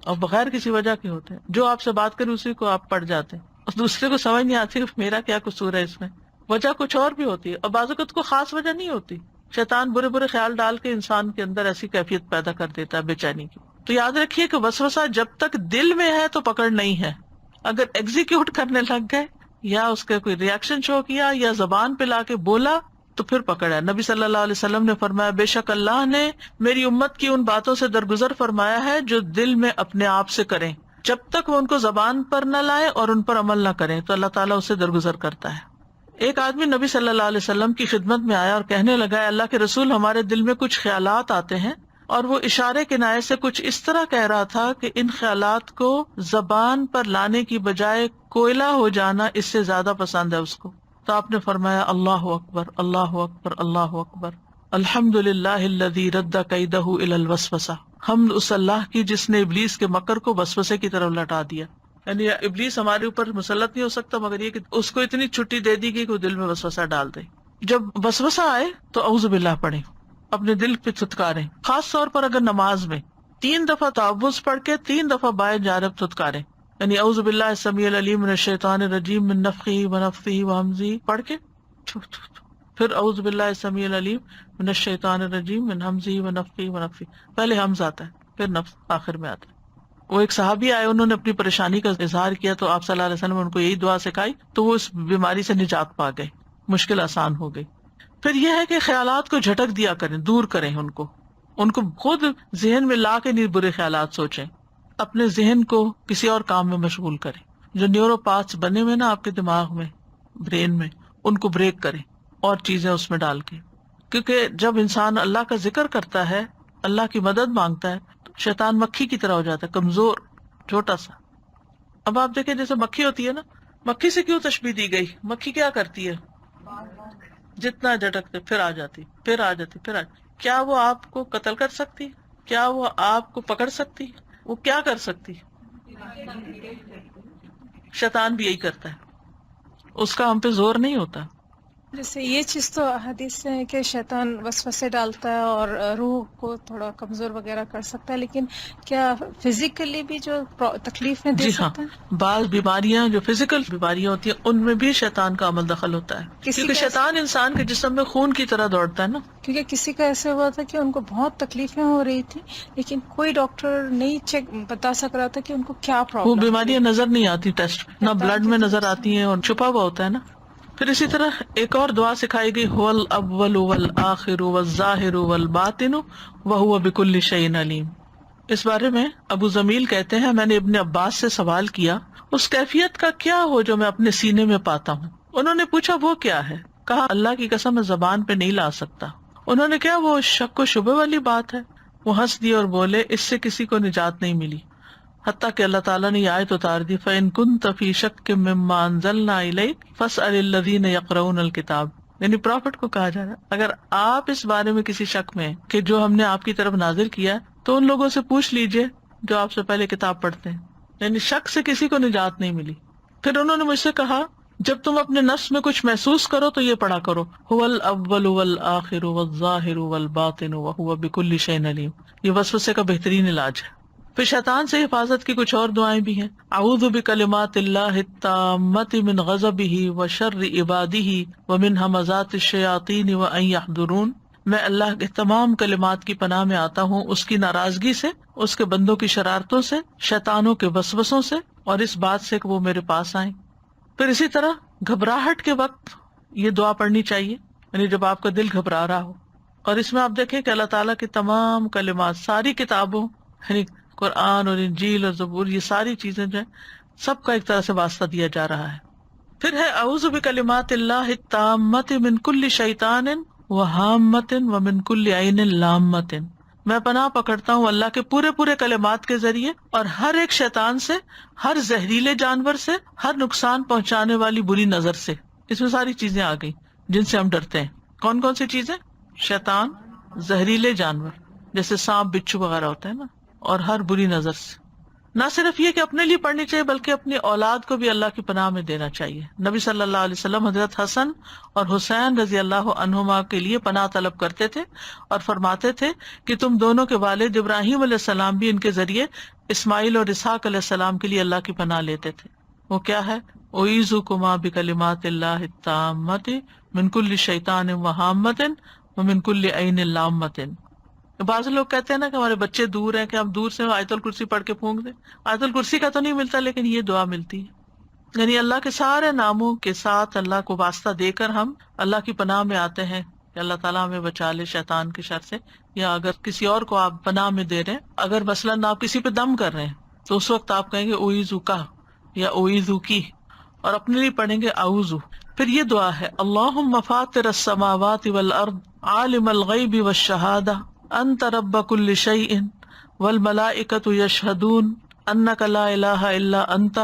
اور بغیر کسی وجہ کے ہوتے ہیں، جو آپ سے بات کرے اسی کو آپ پڑ جاتے ہیں اور دوسرے کو سمجھ نہیں آتی کہ میرا کیا قصور ہے اس میں. وجہ کچھ اور بھی ہوتی ہے اور بعض اوقات کو خاص وجہ نہیں ہوتی. شیطان برے برے خیال ڈال کے انسان کے اندر ایسی کیفیت پیدا کر دیتا ہے بے چینی کی. تو یاد رکھیے کہ وسوسہ جب تک دل میں ہے تو پکڑ نہیں ہے. اگر ایگزیکیوٹ کرنے لگ گئے یا اس کا کوئی ریئیکشن شو کیا یا زبان پہ لا کے بولا تو پھر پکڑ ہے. نبی صلی اللہ علیہ وسلم نے فرمایا بے شک اللہ نے میری امت کی ان باتوں سے درگزر فرمایا ہے جو دل میں اپنے آپ سے کریں، جب تک وہ ان کو زبان پر نہ لائیں اور ان پر عمل نہ کریں تو اللہ تعالیٰ اسے درگزر کرتا ہے. ایک آدمی نبی صلی اللہ علیہ وسلم کی خدمت میں آیا اور کہنے لگا، اللہ کے رسول، ہمارے دل میں کچھ خیالات آتے ہیں، اور وہ اشارے کنائے سے کچھ اس طرح کہہ رہا تھا کہ ان خیالات کو زبان پر لانے کی بجائے کوئلہ ہو جانا اس سے زیادہ پسند ہے اس کو. تو آپ نے فرمایا، اللہ اکبر اللہ اکبر اللہ اکبر، الحمد للہ الذی رد کیدہ الی الوسوسہ. حمد اس اللہ کی جس نے ابلیس کے مکر کو وسوسے کی طرف لٹا دیا. یعنی ابلیس ہمارے اوپر مسلط نہیں ہو سکتا مگر یہ کہ اس کو اتنی چھٹی دے دی گئی کہ وہ دل میں وسوسہ ڈال دے. جب وسوسہ آئے تو اعوذ باللہ پڑھیں، اپنے دل پہ تھتکاریں. خاص طور پر اگر نماز میں 3 دفعہ تعوذ پڑھ کے 3 دفعہ بائیں جانب تھتکاریں، یعنی اعوذ باللہ السمیع العلیم من الشیطان الرجیم من نفخہ ونفثہ وہمزہ پڑھ کے، پھر اعوذ باللہ السمیع العلیم من الشیطان الرجیم من ہمزہ ونفخہ ونفثہ. پہلے حمز آتا ہے پھر نفس آخر میں آتا ہے. وہ ایک صحابی آئے، انہوں نے اپنی پریشانی کا اظہار کیا تو آپ صلی اللہ علیہ وسلم نے ان کو یہی دعا سکھائی تو وہ اس بیماری سے نجات پا گئے، مشکل آسان ہو گئی. پھر یہ ہے کہ خیالات کو جھٹک دیا کریں، دور کریں ان کو خود ذہن میں لا کے نہیں برے خیالات سوچیں. اپنے ذہن کو کسی اور کام میں مشغول کریں. جو نیورو پاتھس بنے ہوئے نا آپ کے دماغ میں، برین میں، ان کو بریک کریں اور چیزیں اس میں ڈال کے. کیونکہ جب انسان اللہ کا ذکر کرتا ہے، اللہ کی مدد مانگتا ہے، تو شیطان مکھی کی طرح ہو جاتا ہے، کمزور، چھوٹا سا. اب آپ دیکھیں جیسے مکھی ہوتی ہے نا، مکھی سے کیوں تشبیہ دی گئی؟ مکھی کیا کرتی ہے؟ جتنا جھٹکتے پھر آ جاتی، پھر آ جاتی، پھر آ جاتی. کیا وہ آپ کو قتل کر سکتی؟ کیا وہ آپ کو پکڑ سکتی؟ وہ کیا کر سکتی؟ شیطان بھی یہی کرتا ہے، اس کا ہم پہ زور نہیں ہوتا. جیسے یہ چیز تو حدیث سے ہے کہ شیطان وسوسے ڈالتا ہے اور روح کو تھوڑا کمزور وغیرہ کر سکتا ہے، لیکن کیا فزیکلی بھی جو تکلیفیں دے جی ہاں، سکتا ہے؟ بعض بیماریاں جو فزیکل بیماریاں ہوتی ہیں ان میں بھی شیطان کا عمل دخل ہوتا ہے، کیونکہ شیطان انسان کے جسم میں خون کی طرح دوڑتا ہے نا. کیونکہ کسی کا ایسا ہوا تھا کہ ان کو بہت تکلیفیں ہو رہی تھی، لیکن کوئی ڈاکٹر نہیں بتا سک رہا تھا کہ ان کو کیا وہ پرابلم. بیماریاں نظر نہیں آتی ٹیسٹ، نہ بلڈ میں نظر آتی ہیں اور چھپا ہوا ہوتا ہے نا. پھر اسی طرح ایک اور دعا سکھائی گئی، هو الاول والآخر والظاہر والباطن وهو بكل شيء علیم. اس بارے میں ابو زمیل کہتے ہیں، میں نے ابن عباس سے سوال کیا، اس کیفیت کا کیا ہو جو میں اپنے سینے میں پاتا ہوں؟ انہوں نے پوچھا وہ کیا ہے؟ کہا اللہ کی قسم میں زبان پہ نہیں لا سکتا. انہوں نے کیا وہ شک و شبہ والی بات ہے؟ وہ ہنس دیے اور بولے اس سے کسی کو نجات نہیں ملی، حتیٰ کہ اللہ تعالیٰ نے یہ آیت اتار دی، فَإِن كُنتَ فِي شَكٍّ مِّمَّا أَنزَلْنَا إِلَيْكَ فَاسْأَلِ الَّذِينَ يَقْرَؤُونَ الْكِتَابَ. یعنی پروفٹ کو کہا جا رہا ہے اگر آپ اس بارے میں کسی شک میں کہ جو ہم نے آپ کی طرف نازل کیا تو ان لوگوں سے پوچھ لیجئے جو آپ سے پہلے کتاب پڑھتے ہیں. یعنی شک سے کسی کو نجات نہیں ملی. پھر انہوں نے مجھ سے کہا جب تم اپنے نفس میں کچھ محسوس کرو تو یہ پڑھا کرو، هو الاول والآخر والظاہر والباطن وهو بكل شيء علیم. یہ وسوسے کا بہترین علاج ہے. پھر شیطان سے حفاظت کی کچھ اور دعائیں بھی ہیں، اعوذ بکلمات اللہ التامۃ من غضبہ وشر عبادہ ومن ہمزات الشیاطین وان یحضرون. میں اللہ کے تمام کلمات کی پناہ میں آتا ہوں اس کی ناراضگی سے، اس کے بندوں کی شرارتوں سے، شیطانوں کے وسوسوں سے، اور اس بات سے کہ وہ میرے پاس آئیں. پھر اسی طرح گھبراہٹ کے وقت یہ دعا پڑھنی چاہیے، یعنی جب آپ کا دل گھبرا رہا ہو. اور اس میں آپ دیکھیں کہ اللہ تعالیٰ کی تمام کلمات، ساری کتابوں یعنی قرآن اور انجیل اور زبور، یہ ساری چیزیں جو ہیں سب کا ایک طرح سے واسطہ دیا جا رہا ہے. پھر ہے اعوذ بکلمات اللہ التامۃ من کل شیطان وہامۃ ومن کل عین لامۃ. میں پناہ پکڑتا ہوں اللہ کے پورے پورے کلمات کے ذریعے اور ہر ایک شیطان سے، ہر زہریلے جانور سے، ہر نقصان پہنچانے والی بری نظر سے. اس میں ساری چیزیں آ گئی جن سے ہم ڈرتے ہیں. کون کون سی چیزیں؟ شیطان، زہریلے جانور جیسے سانپ بچھو وغیرہ ہوتا ہے نا، اور ہر بری نظر سے. نہ صرف یہ کہ اپنے لیے پڑھنی چاہیے بلکہ اپنی اولاد کو بھی اللہ کی پناہ میں دینا چاہیے. نبی صلی اللہ علیہ وسلم حضرت حسن اور حسین رضی اللہ عنہما کے لیے پناہ طلب کرتے تھے اور فرماتے تھے کہ تم دونوں کے والد ابراہیم علیہ السلام بھی ان کے ذریعے اسماعیل اور اسحاق علیہ السلام کے لیے اللہ کی پناہ لیتے تھے. وہ کیا ہے؟ اعیذکما بکلمات اللہ التامۃ من کل شیطان وہامۃ ومن کل عین لامۃ. بعض لوگ کہتے ہیں نا کہ ہمارے بچے دور ہیں کہ ہم دور سے آیت الکرسی پڑھ کے پھونک دیں. آیت الکرسی کا تو نہیں ملتا لیکن یہ دعا ملتی ہے. یعنی اللہ کے سارے ناموں کے ساتھ اللہ کو واسطہ دے کر ہم اللہ کی پناہ میں آتے ہیں کہ اللہ تعالیٰ ہمیں بچا لے شیطان کے شر سے. یا اگر کسی اور کو آپ پناہ میں دے رہے ہیں، اگر مثلاً آپ کسی پہ دم کر رہے ہیں تو اس وقت آپ کہیں گے اویزو کا یا اویزو کی، اور اپنے لیے پڑھیں گے اعوذ. پھر یہ دعا ہے اللہم فاطر السماوات والارض عالم الغیب والشہادہ انت رب کل شیء والملائکۃ یشہدون انک لا الہ الا انت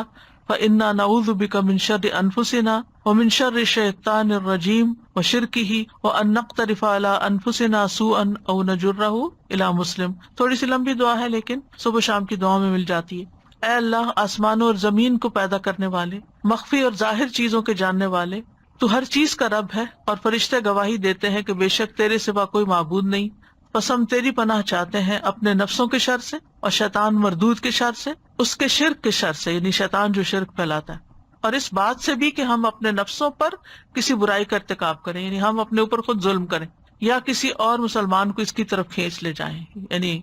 فإنا نعوذ بک من شر انفسنا ومن شر الشیطان الرجیم وشرکہ وان نقترف علی انفسنا سوءا او نجرہ الی مسلم. تھوڑی سی لمبی دعا ہے لیکن صبح شام کی دعاؤں میں مل جاتی ہے. اے اللہ آسمانوں اور زمین کو پیدا کرنے والے، مخفی اور ظاہر چیزوں کے جاننے والے، تو ہر چیز کا رب ہے اور فرشتے گواہی دیتے ہیں کہ بے شک تیرے سوا کوئی معبود نہیں. پس ہم تیری پناہ چاہتے ہیں اپنے نفسوں کے شر سے اور شیطان مردود کے شر سے، اس کے شرک کے شر سے، یعنی شیطان جو شرک پھیلاتا ہے، اور اس بات سے بھی کہ ہم اپنے نفسوں پر کسی برائی کا ارتکاب کریں، یعنی ہم اپنے اوپر خود ظلم کریں یا کسی اور مسلمان کو اس کی طرف کھینچ لے جائیں، یعنی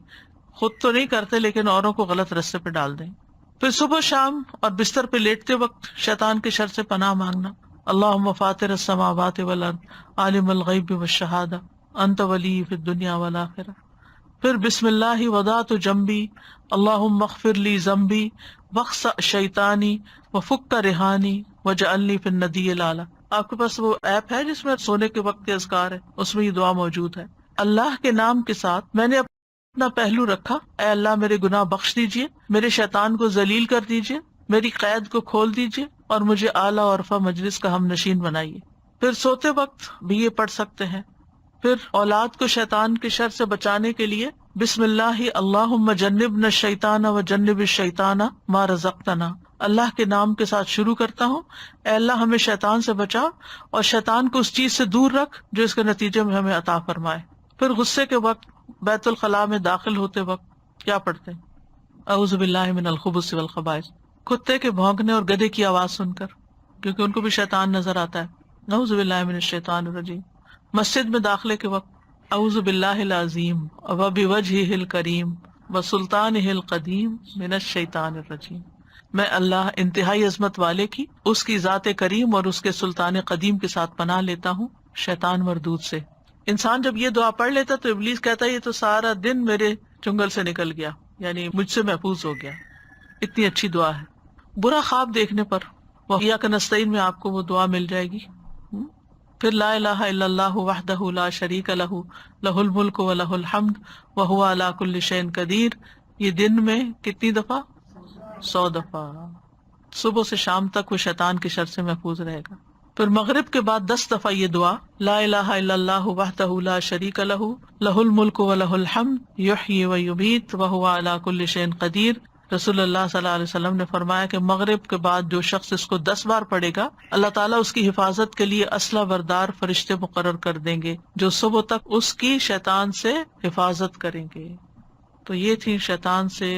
خود تو نہیں کرتے لیکن اوروں کو غلط رستے پہ ڈال دیں. پھر صبح شام اور بستر پہ لیٹتے وقت شیطان کے شر سے پناہ مانگنا. اللہم فاطر السماوات والارض عالم الغیب والشہادہ انت ولی فی الدنیا والآخرہ. پھر بسم اللہ وضعت جنبی اللہم اغفر لی ذنبی واخسأ شیطانی وفک رہانی وجعلنی فی الندی الاعلی. آپ کے پاس وہ ایپ ہے جس میں سونے کے وقت کے اذکار ہے، اس میں یہ دعا موجود ہے. اللہ کے نام کے ساتھ میں نے اپنا پہلو رکھا، اے اللہ میرے گناہ بخش دیجئے، میرے شیطان کو ذلیل کر دیجئے، میری قید کو کھول دیجئے اور مجھے اعلیٰ اور رفع مجلس کا ہم نشین بنائیے. پھر سوتے وقت بھی یہ پڑھ سکتے ہیں. پھر اولاد کو شیطان کے شر سے بچانے کے لیے بسم اللہ اللہم جنبنا الشیطان وجنب الشیطان ما رزقتنا. اللہ کے نام کے ساتھ شروع کرتا ہوں، اے اللہ ہمیں شیطان سے بچا اور شیطان کو اس چیز سے دور رکھ جو اس کے نتیجے میں ہمیں عطا فرمائے. پھر غصے کے وقت بیت الخلاء میں داخل ہوتے وقت کیا پڑھتے ہیں؟ اعوذ باللہ من الخبث والخبائث. کتے کے بھونکنے اور گدھے کی آواز سن کر، کیونکہ ان کو بھی شیطان نظر آتا ہے. اعوذ باللہ من الشیطان الرجیم. مسجد میں داخلے کے وقت اعوذ باللہ العظیم وبوجہہ الکریم وسلطانہ القدیم من الشیطان الرجیم. میں اللہ انتہائی عظمت والے کی، اس کی ذات کریم اور اس کے سلطان قدیم کے ساتھ پناہ لیتا ہوں شیطان مردود سے. انسان جب یہ دعا پڑھ لیتا تو ابلیس کہتا ہے یہ تو سارا دن میرے چنگل سے نکل گیا، یعنی مجھ سے محفوظ ہو گیا. اتنی اچھی دعا ہے. برا خواب دیکھنے پر وَإِيَّاكَ نَسْتَعِينُ میں آپ کو وہ دعا مل جائے گی. پھر لا الہ الا اللہ وحدہ لا شریک لہ لہ الملک ولہ الحمد وہو علی کل شیء قدیر. یہ دن میں کتنی دفعہ؟ 100 دفعہ. صبح سے شام تک وہ شیطان کے شر سے محفوظ رہے گا. پھر مغرب کے بعد 10 دفعہ یہ دعا لا الہ الا اللہ وحدہ لا شریک لہ لہ الملک ولہ الحمد یحیی ویمیت وہو علی کل شیء قدیر. رسول اللہ صلی اللہ علیہ وسلم نے فرمایا کہ مغرب کے بعد جو شخص اس کو 10 بار پڑھے گا اللہ تعالیٰ اس کی حفاظت کے لیے اسلحہ بردار فرشتے مقرر کر دیں گے جو صبح تک اس کی شیطان سے حفاظت کریں گے. تو یہ تھی شیطان سے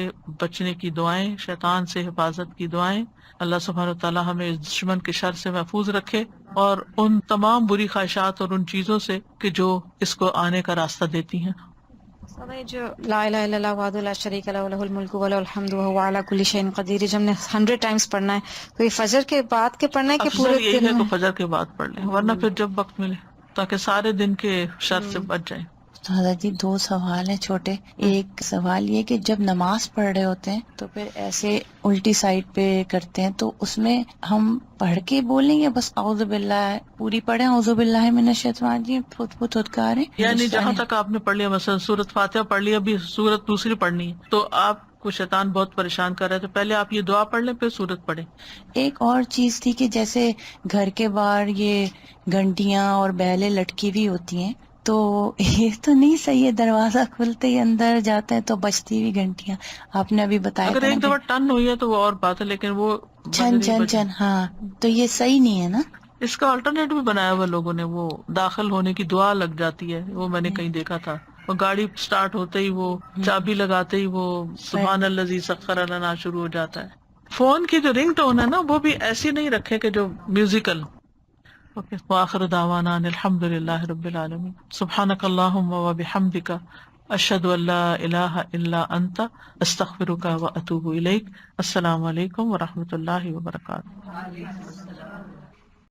بچنے کی دعائیں، شیطان سے حفاظت کی دعائیں. اللہ سبحانہ وتعالیٰ ہمیں اس دشمن کے شر سے محفوظ رکھے اور ان تمام بری خواہشات اور ان چیزوں سے کہ جو اس کو آنے کا راستہ دیتی ہیں. جو لا الہ الا اللہ وحدہ لا شریک لہ لہ الملک ولہ الحمد وہو علی کل شیء قدیر، جب ہم نے 100 ٹائمز پڑھنا ہے تو یہ فجر کے بعد کے پڑھنا ہے کہ پورے یہی دن ہے میں؟ کہ فجر کے بعد پڑھ لیں، ورنہ پھر جب وقت ملے تاکہ سارے دن کے شر سے بچ جائیں. حضرت جی 2 سوال ہیں چھوٹے. ایک سوال یہ کہ جب نماز پڑھ رہے ہوتے ہیں تو پھر ایسے الٹی سائڈ پہ کرتے ہیں تو اس میں ہم پڑھ کے بولیں گے بس اعوذ باللہ پوری پڑھیں اعوذ باللہ من الشیطان الرجیم تھودکار ہیں، یعنی جہاں تک آپ نے پڑھ لیا، مثلا سورۃ فاتحہ پڑھ لی، ابھی سورت دوسری پڑھنی ہے تو آپ کو شیطان بہت پریشان کر رہا ہے تو پہلے آپ یہ دعا پڑھ لیں پھر سورت پڑھیں. ایک اور چیز تھی کہ جیسے گھر کے باہر یہ گھنٹیاں اور بیلیں لٹکی ہوئی ہوتی ہیں تو یہ تو نہیں صحیح ہے، دروازہ کھلتے ہی اندر جاتا ہے تو بجتی ہوئی گھنٹیاں آپ نے ابھی بتایا اگر تھا ایک دفعہ ٹن ہوئی ہے تو وہ اور بات ہے، لیکن وہ چھن چھن چھن، ہاں تو یہ صحیح نہیں ہے نا. اس کا آلٹرنیٹ بھی بنایا ہوا لوگوں نے، وہ داخل ہونے کی دعا لگ جاتی ہے، وہ میں نے کہیں دیکھا تھا. وہ گاڑی سٹارٹ ہوتے ہی وہ چابی لگاتے ہی وہ سبحان الذی سخر لنا شروع ہو جاتا ہے. فون کی جو رنگ ٹون ہے نا وہ بھی ایسی نہیں رکھے کہ جو میوزیکل. اوکے، وآخر دعوانا ان الحمد للہ رب العالمین. سبحانک اللہم وبحمدک اشہد ان لا الہ الا انت استغفرک واتوب الیک. السلام علیکم ورحمۃ اللہ وبرکاتہ.